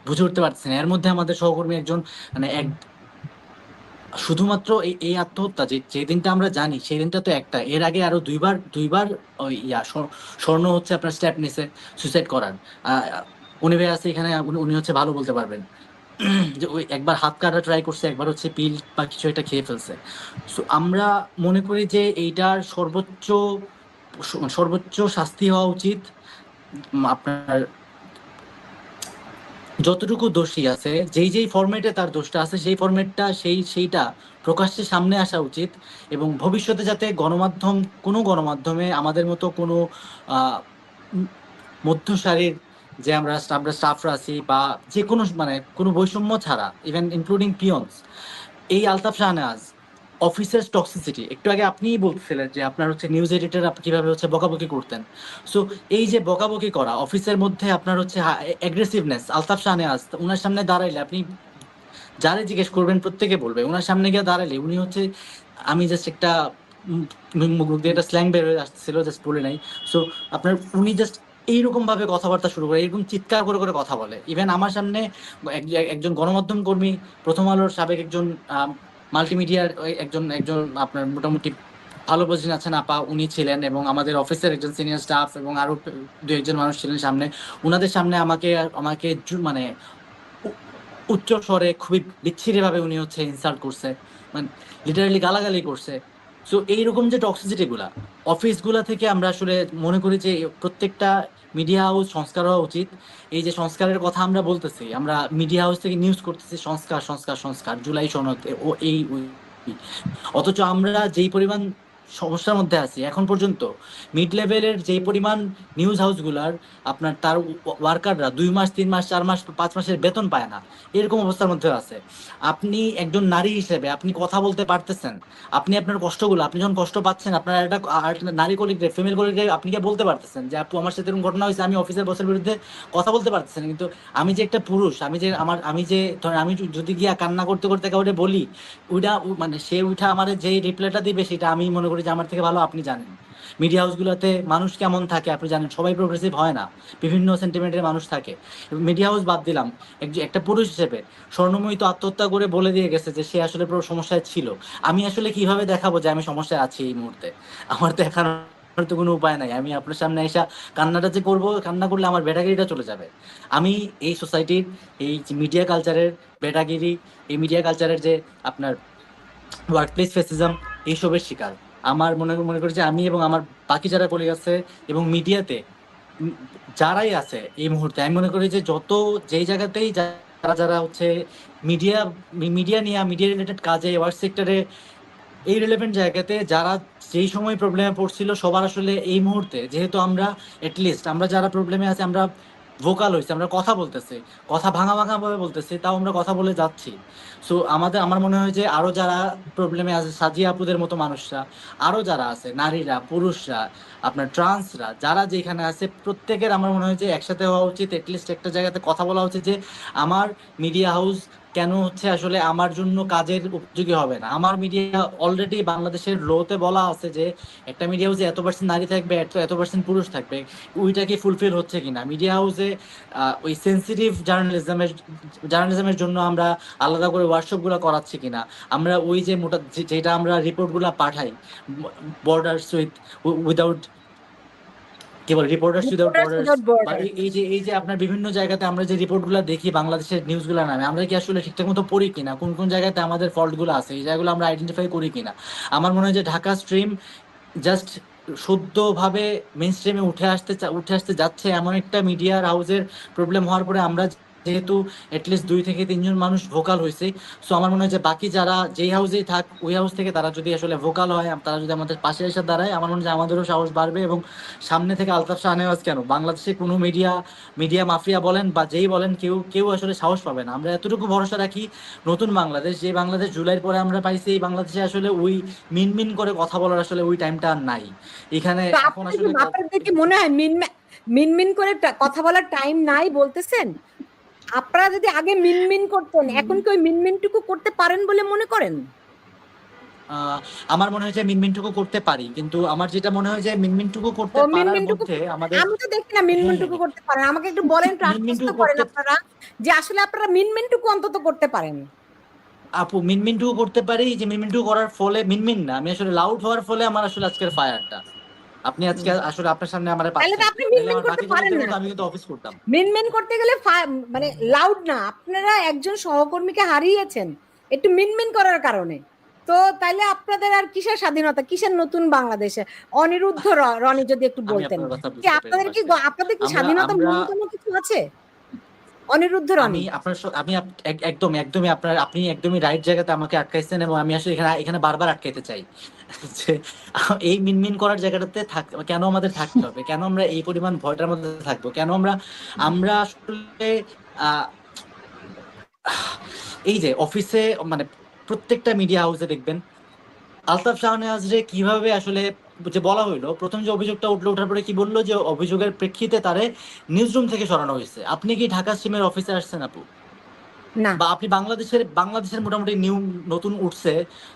বুঝে উঠতে পারছি না। এর মধ্যে আমাদের সহকর্মী একজন, মানে শুধুমাত্র এই আত্মহত্যা যে দিনটা আমরা জানি, সেই দিনটা তো একটা, এর আগে আরো দুইবার দুইবার ওই স্বর্ণ হচ্ছে আপনার স্টেপ নিছে সুইসাইড করার। আহ, উনি ভাই আছে এখানে, উনি হচ্ছে ভালো বলতে পারবেন। যে ওই একবার হাত কাটা ট্রাই করছে, একবার হচ্ছে পিল বা কিছু একটা খেয়ে ফেলছে। সো আমরা মনে করি যে এইটার সর্বোচ্চ শাস্তি হওয়া উচিত। আপনার যতটুকু দোষী আছে, যেই ফরম্যাটে তার দোষটা আছে, সেই ফরম্যাটটা সেইটা প্রকাশ্যে সামনে আসা উচিত। এবং ভবিষ্যতে যাতে কোনো গণমাধ্যমে আমাদের মতো কোনো আহ, উম, মধ্যসারির যে আমরা স্টাফরা আছি, বা যে কোনো মানে কোনো বৈষম্য ছাড়া, ইভেন ইনক্লুডিং পিয়ন্স, এই আলতাফ শাহনাজ অফিসের টক্সিসিটি, একটু আগে আপনিই বলছিলেন যে আপনার হচ্ছে নিউজ এডিটর, আপনি কিভাবে হচ্ছে বকাবকি করতেন। সো এই যে বকাবকি করা অফিসের মধ্যে, আপনার হচ্ছে অ্যাগ্রেসিভনেস, আলতাফ শাহনাজ ওনার সামনে দাঁড়াইলে আপনি যারে জিজ্ঞেস করবেন প্রত্যেকে বলবে, ওনার সামনে গিয়ে দাঁড়ালে উনি হচ্ছে, আমি জাস্ট একটা মুখ দিয়ে একটা স্ল্যাং বের হয়ে আসছিল, জাস্ট বলে নাই। সো আপনার উনি জাস্ট এইরকম ভাবে কথাবার্তা শুরু করে, এরকম চিৎকার করে করে কথা বলে। ইভেন আমার সামনে একজন গণমাধ্যম কর্মী, প্রথম আলোর সাবেক একজন মাল্টিমিডিয়ার একজন একজন আপনার মোটামুটি ভালো পজিশন আছেন আপা, উনি ছিলেন, এবং আমাদের অফিসের একজন সিনিয়র স্টাফ, এবং আরো 2-1 জন মানুষ ছিলেন সামনে। ওনাদের সামনে আমাকে আমাকে মানে উচ্চ স্বরে খুবই বিচ্ছিরি ভাবে উনি হচ্ছে ইনসাল্ট করছে, মানে লিটারালি গালাগালি করছে। সো এইরকম যে টক্সিসিটি গুলা অফিস গুলা থেকে, আমরা আসলে মনে করি যে প্রত্যেকটা মিডিয়া হাউস সংস্কার হওয়া উচিত। এই যে সংস্কারের কথা আমরা বলতেছি, আমরা মিডিয়া হাউস থেকে নিউজ করতেছি সংস্কার সংস্কার সংস্কার, জুলাই সনদ, ও এই ওই। অথচ আমরা যেই পরিমাণ সমস্যার মধ্যে আছি এখন পর্যন্ত, মিড লেভেলের যেই পরিমাণ নিউজ হাউসগুলার আপনার তার ওয়ার্কাররা 2 মাস 3 মাস 4 মাস 5 মাসের বেতন পায় না, এরকম অবস্থার মধ্যে আছে। আপনি একজন নারী হিসেবে আপনি কথা বলতে পারতেছেন, আপনি আপনার কষ্টগুলো, আপনি যখন কষ্ট পাচ্ছেন, আপনার একটা নারী কলিগরে, ফিমেল কলিগরে আপনি কি বলতে পারতেছেন যে আপু আমার সাথে এরকম ঘটনা হয়েছে, আমি অফিসের বসের বিরুদ্ধে কথা বলতে পারতেছেন। কিন্তু আমি যে একটা পুরুষ, আমি যে ধরেন আমি যদি গিয়া কান্না করতে করতে কাউরে বলি, মানে সে উঠা আমার যে রিপ্লাইটা দিবে, সেটা আমি মনে করি যে আমার থেকে ভালো আপনি জানেন। মিডিয়া হাউসগুলোতে মানুষ কেমন থাকে আপনি জানেন, সবাই প্রোগ্রেসিভ হয় না, বিভিন্ন সেন্টিমেন্টের মানুষ থাকে। মিডিয়া হাউস বাদ দিলাম, একটা পুরুষ হিসেবে স্বর্ণময়ী তো আত্মহত্যা করে বলে দিয়ে গেছে যে সে আসলে পুরো সমস্যায় ছিল। আমি আসলে কিভাবে দেখাবো যে আমি সমস্যায় আছি এই মুহূর্তে? আমার তো দেখানোর তো কোনো উপায় নাই। আমি আপনার সামনে এসে কান্নাটা যে করবো, কান্না করলে আমার ব্যাটাগিরিটা চলে যাবে। আমি এই সোসাইটির, এই মিডিয়া কালচারের ব্যাটাগিরি, এই মিডিয়া কালচারের যে আপনার ওয়ার্ক প্লেস ফেসিজম, এইসবের শিকার। আমার মনে করি যে আমি এবং আমার বাকি যারা কলিগ আছে এবং মিডিয়াতে যারাই আছে এই মুহূর্তে, আমি মনে করি যে যেই জায়গাতেই যারা যারা হচ্ছে মিডিয়া মিডিয়া রিলেটেড কাজে ওয়ার্ক সেক্টরে এই রিলেভেন্ট জায়গাতে যারা যেই সময় প্রবলেমে পড়ছিল, সবার আসলে এই মুহূর্তে যেহেতু আমরা এটলিস্ট আমরা যারা প্রবলেমে আছি আমরা ভোকাল হয়েছি, আমরা কথা বলতেছি, কথা ভাঙা ভাবে বলতেছি, তাও আমরা কথা বলে যাচ্ছি। সো আমার মনে হয় যে আরো যারা প্রবলেমে আছে, সাজিয়া আপুদের মতো মানুষরা, আরো যারা আছে, নারীরা, পুরুষরা, আপনার ট্রান্সরা, যারা যেখানে আছে, প্রত্যেকের আমার মনে হয় যে একসাথে হওয়া উচিত, এটলিস্ট একটা জায়গাতে কথা বলা উচিত যে আমার মিডিয়া হাউস কেন হচ্ছে আসলে আমার জন্য কাজের উপযোগী হবে না। আমার মিডিয়া অলরেডি বাংলাদেশের লোতে বলা আছে যে একটা মিডিয়া হাউসে এত পার্সেন্ট নারী থাকবে, এত পার্সেন্ট পুরুষ থাকবে, ওইটা কি ফুলফিল হচ্ছে কিনা। মিডিয়া হাউসে ওই সেন্সিটিভ জার্নালিজমের জন্য আমরা আলাদা করে ওয়ার্কশপ গুলো করাচ্ছি কিনা, আমরা ওই যে যেটা আমরা রিপোর্ট গুলা পাঠাই বর্ডার্স উইদাউট কি বলে রিপোর্টার্স উইদাউট বর্ডার্স, বা এই যে আপনার বিভিন্ন জায়গাতে আমরা যে রিপোর্টগুলো দেখি বাংলাদেশের নিউজগুলো নামে, আমরা কি আসলে ঠিকঠাক মতো পড়ি কিনা, কোন কোন জায়গাতে আমাদের ফল্টগুলো আছে, এই জায়গাগুলো আমরা আইডেন্টিফাই করি কিনা। আমার মনে হয় যে ঢাকা স্ট্রিম জাস্ট শুদ্ধভাবে মেইন স্ট্রিমে উঠে আসতে যাচ্ছে এমন একটা মিডিয়ার হাউসের প্রবলেম হওয়ার পরে আমরা যেহেতু এটলিস্ট 2 থেকে 3 জন মানুষ ভোকাল হয়েছে, সো আমার মনে হয় যে বাকি যারা যেই হাউসেই থাক ওই হাউস থেকে তারা যদি আসলে ভোকাল হয়, তারা যদি আমাদের পাশে এসে দাঁড়ায়, আমার মনে হয় যে আমাদেরও সাহস বাড়বে। এবং সামনে থেকে আলতাফ শাহনেওয়াজ কেন, বাংলাদেশে কোনো মিডিয়া মাফিয়া বলেন বা যেই বলেন, কেউ আসলে সাহস পাবে না। আমরা এতটুকু ভরসা রাখি নতুন বাংলাদেশ, যে বাংলাদেশ জুলাইয়ের পরে আমরা পাইছি, এই বাংলাদেশে আসলে ওই মিনমিন করে কথা বলার আসলে ওই টাইমটা আর নাই এখানে এখন আসলে। আপনাদের কি মনে হয় মিনমিন করে কথা বলার টাইম নাই বলতেছেন? আপনারা যদি আগে মিনমিন করতেন, এখন কি ওই মিনমিনটুকু করতে পারেন বলে মনে করেন? আমার মনে হয় যে মিনমিনটুকু করতে পারি, কিন্তু আমার যেটা মনে হয় যে মিনমিনটুকু করতে পারার মধ্যে আমাদের, আমি তো দেখি না মিনমিনটুকু করতে পারেন। আমাকে একটু বলেন, আশ্বস্ত করেন আপনারা যে আসলে আপনারা মিনমিনটুকু অন্তত করতে পারেন। আপু মিনমিনটুকু করতে পারি, যে মিনমিনটুকু করার ফলে মিনমিন না, আমি আসলে লাউড হওয়ার ফলে আমার আসলে আজকের ফায়ারটা। আপনি আজকে আসলে আপনার সামনে আমার তাহলে তো আপনি মিনমিন করতে পারেন না। আমি কিন্তু অফিস করতাম। মিনমিন করতে গেলে মানে লাউড না, আপনারা একজন সহকর্মীকে হারিয়েছেন একটু মিনমিন করার কারণে। তো তাইলে আপনাদের আর কিসের স্বাধীনতা, কিসের নতুন বাংলাদেশে? অনিরুদ্ধ রনি যদি একটু বলতেন যে আপনাদের কি স্বাধীনতা ন্যূনতম কিছু আছে? অনিরুদ্ধ রনি, আপনি একদমই রাইট জায়গাতে আমাকে আটকাইছেন, এবং আমি আসলে এখানে বারবার আটকাইতে চাই যে এই মিনমিন করার জায়গাটাতে কেন আমাদের থাকতে হবে, কেন আমরা এই পরিমাণ ভয়টার মধ্যে থাকবো, কেন আমরা আসলে এই যে অফিসে, মানে প্রত্যেকটা মিডিয়া হাউসে দেখবেন আলতাফ শাহনেওয়াজরে কিভাবে আসলে যে বলা হইলো, প্রথম যে অভিযোগটা ওঠার পরে কি বললো যে অভিযোগের প্রেক্ষিতে তারে নিউজ রুম থেকে সরানো হয়েছে। আপনি কি ঢাকা স্ট্রিমের অফিসে আসছেন আপু? না। বা আপনি বাংলাদেশের মোটামুটি নতুন উঠছে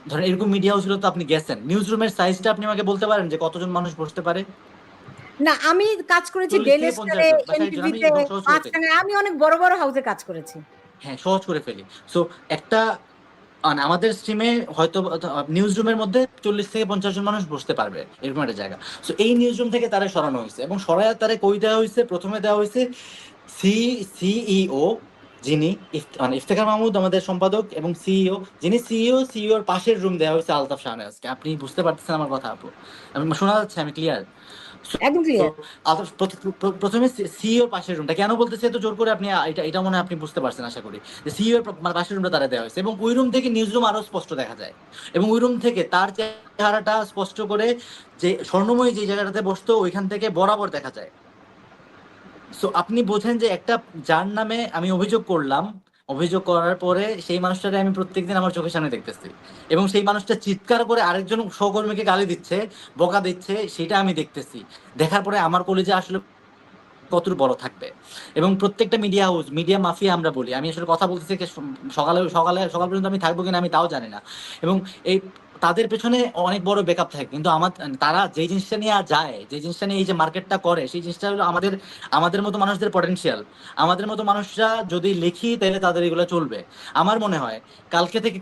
ধরেন এরকম মিডিয়া হাউসগুলো তো আপনি গেছেন, নিউজ রুমের সাইজটা আপনি আমাকে বলতে পারেন যে কতজন মানুষ বসতে পারে? না, আমি কাজ করেছি ডেইলি স্টারে, এনটিভিতে, আমি অনেক বড় বড় হাউসে কাজ করেছি। হ্যাঁ, সহজ করে ফেলি। সো একটা মানে আমাদের স্ট্রিমে হয়তো নিউজ রুমের মধ্যে 40 থেকে 50 জন মানুষ বসতে পারবে, এরকম একটা জায়গা। সো এই নিউজ রুম থেকে তারা সরানো হয়েছে, এবং সরায় তারা কই দেওয়া হয়েছে, প্রথমে দেওয়া হয়েছে সিইও, যিনি মানে ইফতেখার মাহমুদ আমাদের সম্পাদক, এবং সিইওর পাশের রুম দেওয়া হয়েছে আলতাফ শাহনেওয়াজকে। আপনি বুঝতে পারতেছেন আমার কথা আপু? আমি শোনা যাচ্ছে? আমি ক্লিয়ার? একদম ক্লিয়ার। প্রথমে সিইওর পাশের রুমটা কেন বলতেছে এত জোর করে, আপনি এটা মনে হয় আপনি বুঝতে পারছেন আশা করি, যে সিইওর পাশের রুমটা তারা দেওয়া হয়েছে, এবং ওই রুম থেকে নিউজ রুম আরো স্পষ্ট দেখা যায়, এবং ওই রুম থেকে তার চেহারাটা স্পষ্ট করে, যে স্বর্ণময়ী যে জায়গাটাতে বসতো ওইখান থেকে বরাবর দেখা যায়। সো আপনি বোঝেন যে একটা যার নামে আমি অভিযোগ করলাম, অভিযোগ করার পরে সেই মানুষটাকে আমি প্রত্যেকদিন আমার চোখের সামনে দেখতেছি, এবং সেই মানুষটা চিৎকার করে আরেকজন সহকর্মীকে গালি দিচ্ছে, বকা দিচ্ছে, সেটা আমি দেখতেছি। দেখার পরে আমার কলেজে আসলে কত বড় থাকবে। এবং প্রত্যেকটা মিডিয়া হাউস, মিডিয়া মাফিয়া আমরা বলি, আমি আসলে কথা বলতেছি সকাল পর্যন্ত আমি থাকবো কিনা আমি তাও জানি না, এবং এই তাদের পেছনে অনেক বড় ব্যাকআপ থাকে, কিন্তু তারা যে জিনিসটা নিয়ে যায়, যে জিনিসটা নিয়ে এই যে মার্কেটটা করে, সেই জিনিসটা হলো আমাদের মতো মানুষদের পটেনশিয়াল। আমাদের মতো মানুষরা যদি লিখি তাহলে তাদের এগুলো চলবে। আমার মনে হয়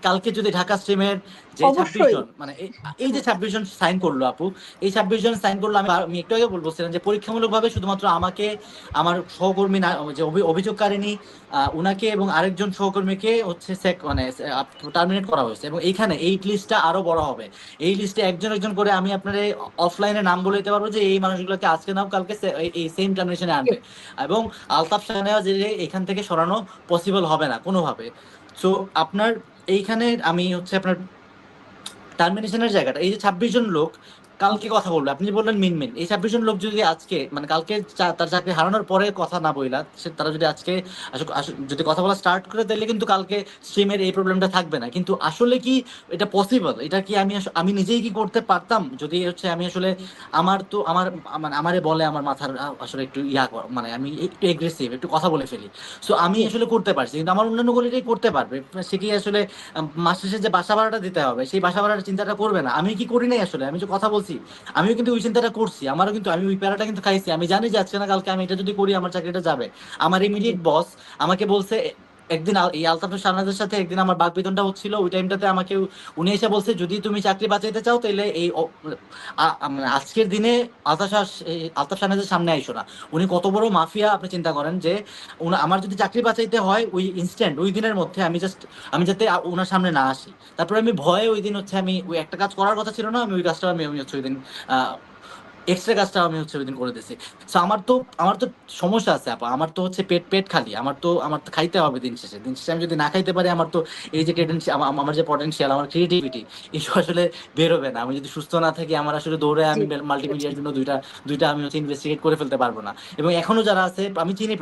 কালকে যদি ঢাকা স্ট্রিমের যে 26 জন, মানে এই যে 26 জন সাইন করলো আপু, এই 26 জন সাইন করলো, আমি একটু আগে বলছিলাম যে পরীক্ষামূলকভাবে শুধুমাত্র আমাকে, আমার সহকর্মী যে অভিযোগকারিনী উনাকে এবং আরেকজন সহকর্মীকে হচ্ছে টার্মিনেট করা হয়েছে, এবং এইখানে এই লিস্টটা আরো বড় হবে। এই লিস্টে একজন একজন করে আমি আপনার অফলাইনে নাম বলে দিতে পারবো যে এই মানুষগুলোকে আজকে নাও কালকে এই সেম টার্মিনেশনে আনবে, এবং আলতাফ সানেহা যে এখান থেকে সরানো পসিবল হবে না কোনোভাবে। সো আপনার এইখানে আমি হচ্ছে আপনার টার্মিনেশনের জায়গাটা, এই যে 26 জন লোক কালকে কথা বলবে, আপনি যে বললেন মিনমিন, এই 26 জন লোক যদি আজকে মানে কালকে তার চাকরি হারানোর পরে কথা না বইলা তারা যদি আজকে যদি কথা বলা স্টার্ট করে, তাহলে কিন্তু কালকে স্ট্রিমের এই প্রবলেমটা থাকবে না। কিন্তু আসলে কি এটা পসিবল? এটা কি আমি নিজেই কি করতে পারতাম যদি হচ্ছে আমি আসলে আমার তো আমার মানে আমারে বলে আমার মাথার আসলে একটু মানে আমি একটু এগ্রেসিভ, একটু কথা বলে ফেলি। সো আমি আসলে করতে পারছি, কিন্তু আমার অন্যান্য কলিগরাই করতে পারবে। সে কি আসলে মাস শেষে যে বাসা ভাড়াটা দিতে হবে সেই বাসা ভাড়ার চিন্তাটা করবে না? আমি কি করি নাই? আসলে আমি যে কথা বলছি, আমিও কিন্তু ওই চিন্তাটা করছি, আমারও কিন্তু আমি ওই প্যারাটা কিন্তু খাইছি। আমি জানি যে আজকে না কালকে আমি এটা যদি করি আমার চাকরিটা যাবে। আমার ইমিডিয়েট বস আমাকে বলছে একদিন এই আলতাফ শাহনাজের সাথে একদিন আমার বাকবিতণ্ডা হচ্ছিল, ওই টাইমটাতে আমাকে উনি এসে বলছে যদি তুমি চাকরি বাঁচাইতে চাও তাহলে এই মানে আজকের দিনে আলতাফ শাহনাজের সামনে আইসো না। উনি কত বড় মাফিয়া আপনি চিন্তা করেন, যে আমার যদি চাকরি বাঁচাইতে হয় ওই ইনস্ট্যান্ট ওই দিনের মধ্যে আমি যাতে ওনার সামনে না আসি। তারপরে আমি ভয়ে ওই দিন হচ্ছে আমি ওই একটা কাজ করার কথা ছিল না, আমি ওই কাজটা আমি হচ্ছে ওই দিন এক্সট্রা কাজটা আমি হচ্ছে ওই দিন করে দিয়েছি। তো আমার তো সমস্যা আছে আপা, আমার তো হচ্ছে পেট খালি, আমার তো খাইতে হবে দিন শেষে আমি যদি না খাইতে পারি আমার তো এই যে আমার যে পটেনশিয়াল, আমার ক্রিয়েটিভিটি, এইসব আসলে বেরোবে না। আমি যদি সুস্থ না থাকি আমার আসলে দৌড়ে জি, আমি মাল্টিমিডিয়ার জন্য দুইটা আমি হচ্ছে ইনভেস্টিগেট করে ফেলতে পারবো না। এবং এখনো যারা আছে আমি চিনি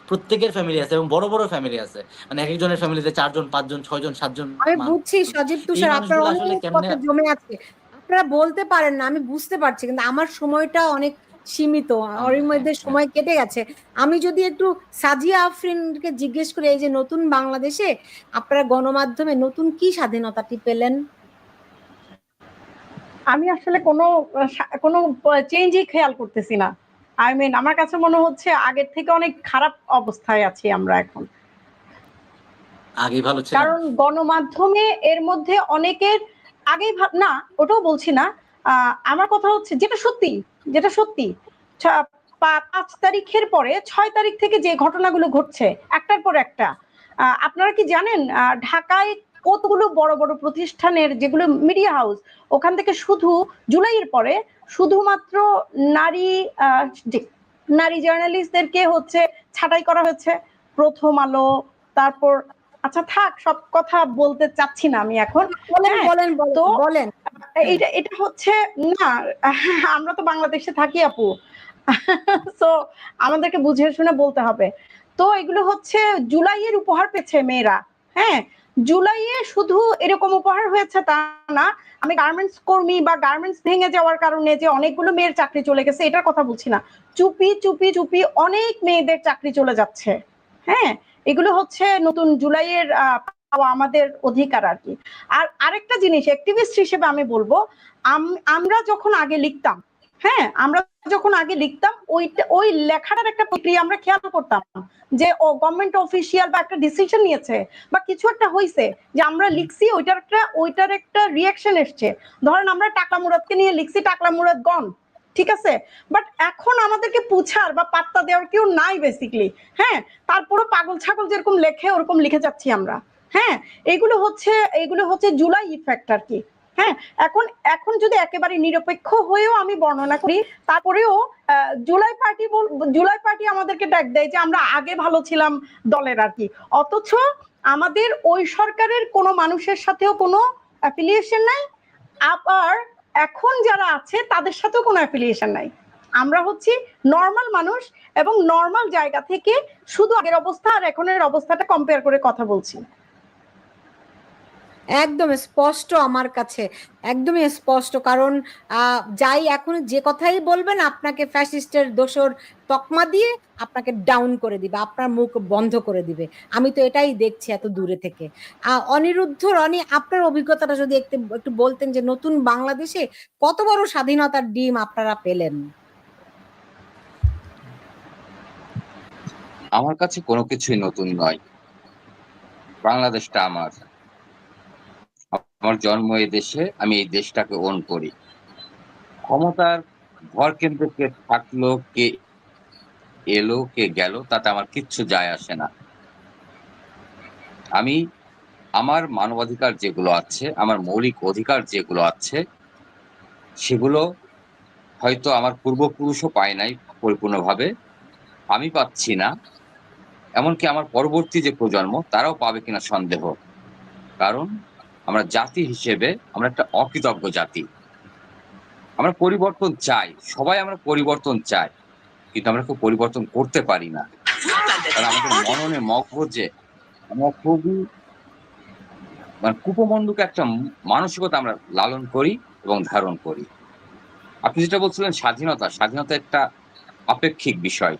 প্রত্যেকের ফ্যামিলি আছে, এবং বড় বড় ফ্যামিলি আছে, মানে এক একজনের ফ্যামিলিতে 4 জন 5 জন 6 জন 7 জন আমি মানুষ। বুঝছি সজীব এই তুষার, আপনার মানুষগুলো আসলে অনেক কেমনে? কথা জমে আছে, আপনারা বলতে পারেন না, আমি বুঝতে পারছি, কিন্তু আমার সময়টা অনেক সীমিত, ওর হ্যাঁ, মধ্যে হ্যাঁ। সময় কেটে গেছে। আমি যদি একটু সাজিয়া আফরিনকে জিজ্ঞেস করি, এই যে নতুন বাংলাদেশে আপনারা গণমাধ্যমে নতুন কি স্বাধীনতাটি পেলেন? আমি আসলে কোনো চেঞ্জই খেয়াল করতেছি না। আমার কাছে মনে হচ্ছে আগের থেকে অনেক খারাপ অবস্থায় আছি আমরা এখন। আগেই ভালো ছিলাম। কারণ গণমাধ্যমে এর মধ্যে অনেকের আগেই না, ওটাও বলছি না। আমার কথা হচ্ছে যেটা সত্যি 5 তারিখের পরে 6 তারিখ থেকে যে ঘটনাগুলো ঘটছে একটার পর একটা, আপনারা কি জানেন ঢাকায় কতগুলো বড় বড় প্রতিষ্ঠানের যেগুলো মিডিয়া হাউস, ওখান থেকে শুধু জুলাইয়ের পরে শুধুমাত্র নারী নারী জার্নালিস্টদেরকে হচ্ছে ছাঁটাই করা হয়েছে। প্রথম আলো, তারপর আচ্ছা থাক, সব কথা বলতে চাচ্ছি না আমি এখন। বলেন হ্যাঁ, বলেন তো বলেন। এটা হচ্ছে না, আমরা তো বাংলাদেশে থাকি আপু, তো আমাদেরকে বুঝে শুনে বলতে হবে। তো এগুলো হচ্ছে জুলাইয়ের উপহার পেয়েছে মেয়েরা। হ্যাঁ, জুলাইয়ে শুধু এরকম উপহার হয়েছে তা না, আমি গার্মেন্টস কর্মী বা গার্মেন্টস ভেঙে যাওয়ার কারণে যে অনেকগুলো মেয়ের চাকরি চলে গেছে এটার কথা বলছি না, চুপি চুপি চুপি অনেক মেয়েদের চাকরি চলে যাচ্ছে। হ্যাঁ, এগুলো হচ্ছে নতুন জুলাইয়ের পাওয়া আমাদের অধিকার আর কি। আর আরেকটা জিনিস অ্যাক্টিভিস্ট হিসেবে আমি বলবো, আমরা যখন আগে লিখতাম, হ্যাঁ আমরা যখন আগে লিখতাম ওই লেখাটার একটা প্রক্রিয়া আমরা খেয়াল করতাম, যে গভর্নমেন্ট অফিসিয়াল বা একটা ডিসিশন নিয়েছে বা কিছু একটা হয়েছে, যে আমরা লিখছি ওইটার একটা রিয়াকশন এসছে। ধরেন আমরা টাকলা মুরাদকে নিয়ে লিখছি, টাকলা মুরাদ গন, ঠিক আছে, বাট এখন আমাদেরকে পুছার বা পাত্তা দেওয়ার কেউ নাই বেসিক্যালি। হ্যাঁ, তারপরও পাগল ছাগল যেরকম লেখে ওরকম লিখে যাচ্ছি আমরা। হ্যাঁ, এগুলো হচ্ছে জুলাই ইফেক্ট আর কি। হ্যাঁ, এখন যদি একেবারে নিরপেক্ষ হয়েও আমি বর্ণনা করি, তারপরেও জুলাই পার্টি আমাদেরকে ডাক দেয় যে আমরা আগে ভালো ছিলাম দলের আর কি, অথচ আমাদের ওই সরকারের কোনো মানুষের সাথেও কোনো অ্যাফিলিয়েশন নাই, আবার এখন যারা আছে তাদের সাথেও কোনো অ্যাফিলিয়েশন নাই। আমরা হচ্ছি নর্মাল মানুষ, এবং নর্মাল জায়গা থেকে শুধু আগের অবস্থা আর এখনের অবস্থাটা কম্পেয়ার করে কথা বলছি। একদম স্পষ্ট আমার কাছে, একদমই স্পষ্ট, কারণ যাই এখন যে কথাই বলবেন আপনাকে ফ্যাসিস্টের দোসর তকমা দিয়ে আপনাকে ডাউন করে দিবে, আপনার মুখ বন্ধ করে দিবে। আমি তো এটাই দেখছি এত দূরে থেকে। অনিরুদ্ধ, রনি, আপনার অভিজ্ঞতাটা যদি একটু একটু বলতেন যে নতুন বাংলাদেশে কত বড় স্বাধীনতার ডিম আপনারা পেলেন? আমার কাছে কোনো কিছুই নতুন নয়। বাংলাদেশটা আমার জন্ম এই দেশে, আমি এই দেশটাকে ওন করি। ক্ষমতার ভর কেন্দ্র কে থাকলো, কে এলো, কে গেল, তাতে আমার কিচ্ছু যায় আসে না। আমি আমার মানবাধিকার যেগুলো আছে, আমার মৌলিক অধিকার যেগুলো আছে, সেগুলো হয়তো আমার পূর্বপুরুষও পায় নাই পরিপূর্ণভাবে, আমি পাচ্ছি না। এমনকি আমার পরবর্তী যে প্রজন্ম তারাও পাবে কিনা সন্দেহ। কারণ আমরা জাতি হিসেবে আমরা একটা অকৃতজ্ঞ জাতি। আমরা পরিবর্তন চাই, সবাই আমরা পরিবর্তন চাই, কিন্তু আমরা কেউ পরিবর্তন করতে পারি না। কারণ আমাদের মননে মগজে আমরা খুবই কুপমণ্ডুক একটা মানসিকতা আমরা লালন করি এবং ধারণ করি। আপনি যেটা বলছিলেন স্বাধীনতা, স্বাধীনতা একটা আপেক্ষিক বিষয়।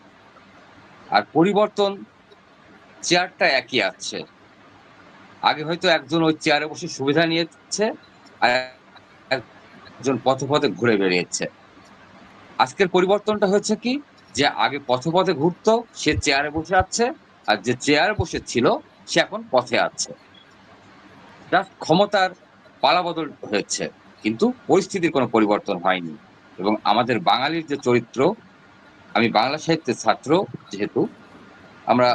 আর পরিবর্তন চেয়ারটা একই আছে। আগে হয়তো একজন ওই চেয়ারে বসে সুবিধা নিয়েছে, আর একজন পথে পথে ঘুরে বেরিয়েছে। আজকের পরিবর্তনটা হয়েছে কি, যে আগে পথে পথে ঘুরতো সে চেয়ারে বসে আছে, আর যে চেয়ারে বসে ছিল সে এখন পথে আছে। জাস্ট ক্ষমতার পালাবদল হয়েছে, কিন্তু পরিস্থিতির কোনো পরিবর্তন হয়নি। এবং আমাদের বাঙালির যে চরিত্র, আমি বাংলা সাহিত্যের ছাত্র যেহেতু, আমরা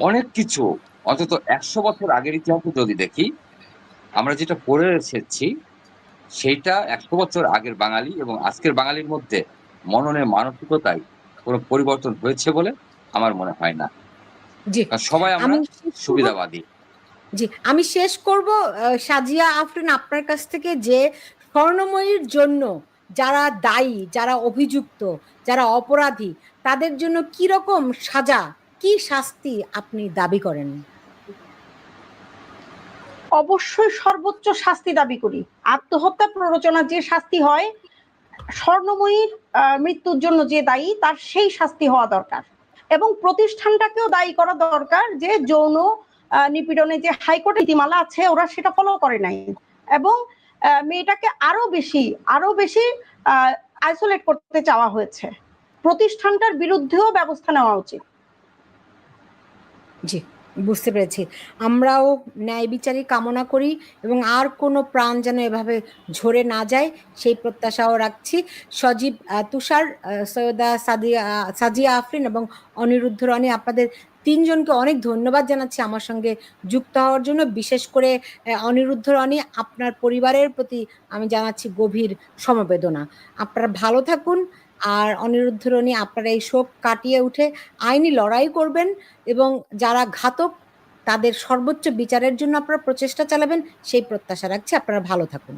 অনেক কিছু অন্তত 100 বছর আগের ইতিহাসে যদি দেখি, আমরা যেটা পড়ে এসেছি সেইটা 100 বছর আগের বাঙালি এবং আজকের বাঙালির মধ্যে মননের মানসিকতায় কোনো পরিবর্তন হয়েছে বলে আমার মনে হয় না। জি, কারণ সবাই আমরা আমি শেষ করব। সুবিধাবাদী। জি, আমি শেষ করব সাজিয়া আফরিন আপনার কাছ থেকে, যে স্বর্ণময়ীর জন্য যারা দায়ী, যারা অভিযুক্ত, যারা অপরাধী, তাদের জন্য কি রকম সাজা, কি শাস্তি আপনি দাবি করেন? অবশ্যই সর্বোচ্চ শাস্তি দাবি করি। আত্মহত্যা প্ররোচনার যে শাস্তি হয়, স্বর্ণময়ীর মৃত্যুর জন্য যে দায়ী তার সেই শাস্তি হওয়া দরকার। এবং প্রতিষ্ঠানটাকেও দায়ী করা দরকার যে যৌন নিপীড়নে যে হাইকোর্টের নীতিমালা আছে ওরা সেটা ফলো করে নাই, এবং মেয়েটাকে আরো বেশি আইসোলেট করতে চাওয়া হয়েছে। প্রতিষ্ঠানটার বিরুদ্ধেও ব্যবস্থা নেওয়া উচিত। জি, বুঝতে পেরেছি। আমরাও ন্যায় বিচারই কামনা করি এবং আর কোনো প্রাণ যেন এভাবে ঝরে না যায় সেই প্রত্যাশাও রাখছি। সজীব, তুষার, সৈয়দা সাজিয়া আফরিন এবং অনিরুদ্ধ রনি, আপনাদের তিনজনকে অনেক ধন্যবাদ জানাচ্ছি আমার সঙ্গে যুক্ত হওয়ার জন্য। বিশেষ করে অনিরুদ্ধ রনি, আপনার পরিবারের প্রতি আমি জানাচ্ছি গভীর সমবেদনা। আপনারা ভালো থাকুন। আর অনিরুদ্ধ রনি, আপনারা এই শোক কাটিয়ে উঠে আইনি লড়াই করবেন এবং যারা ঘাতক তাদের সর্বোচ্চ বিচারের জন্য আপনারা প্রচেষ্টা চালাবেন, সেই প্রত্যাশা রাখছি। আপনারা ভালো থাকুন।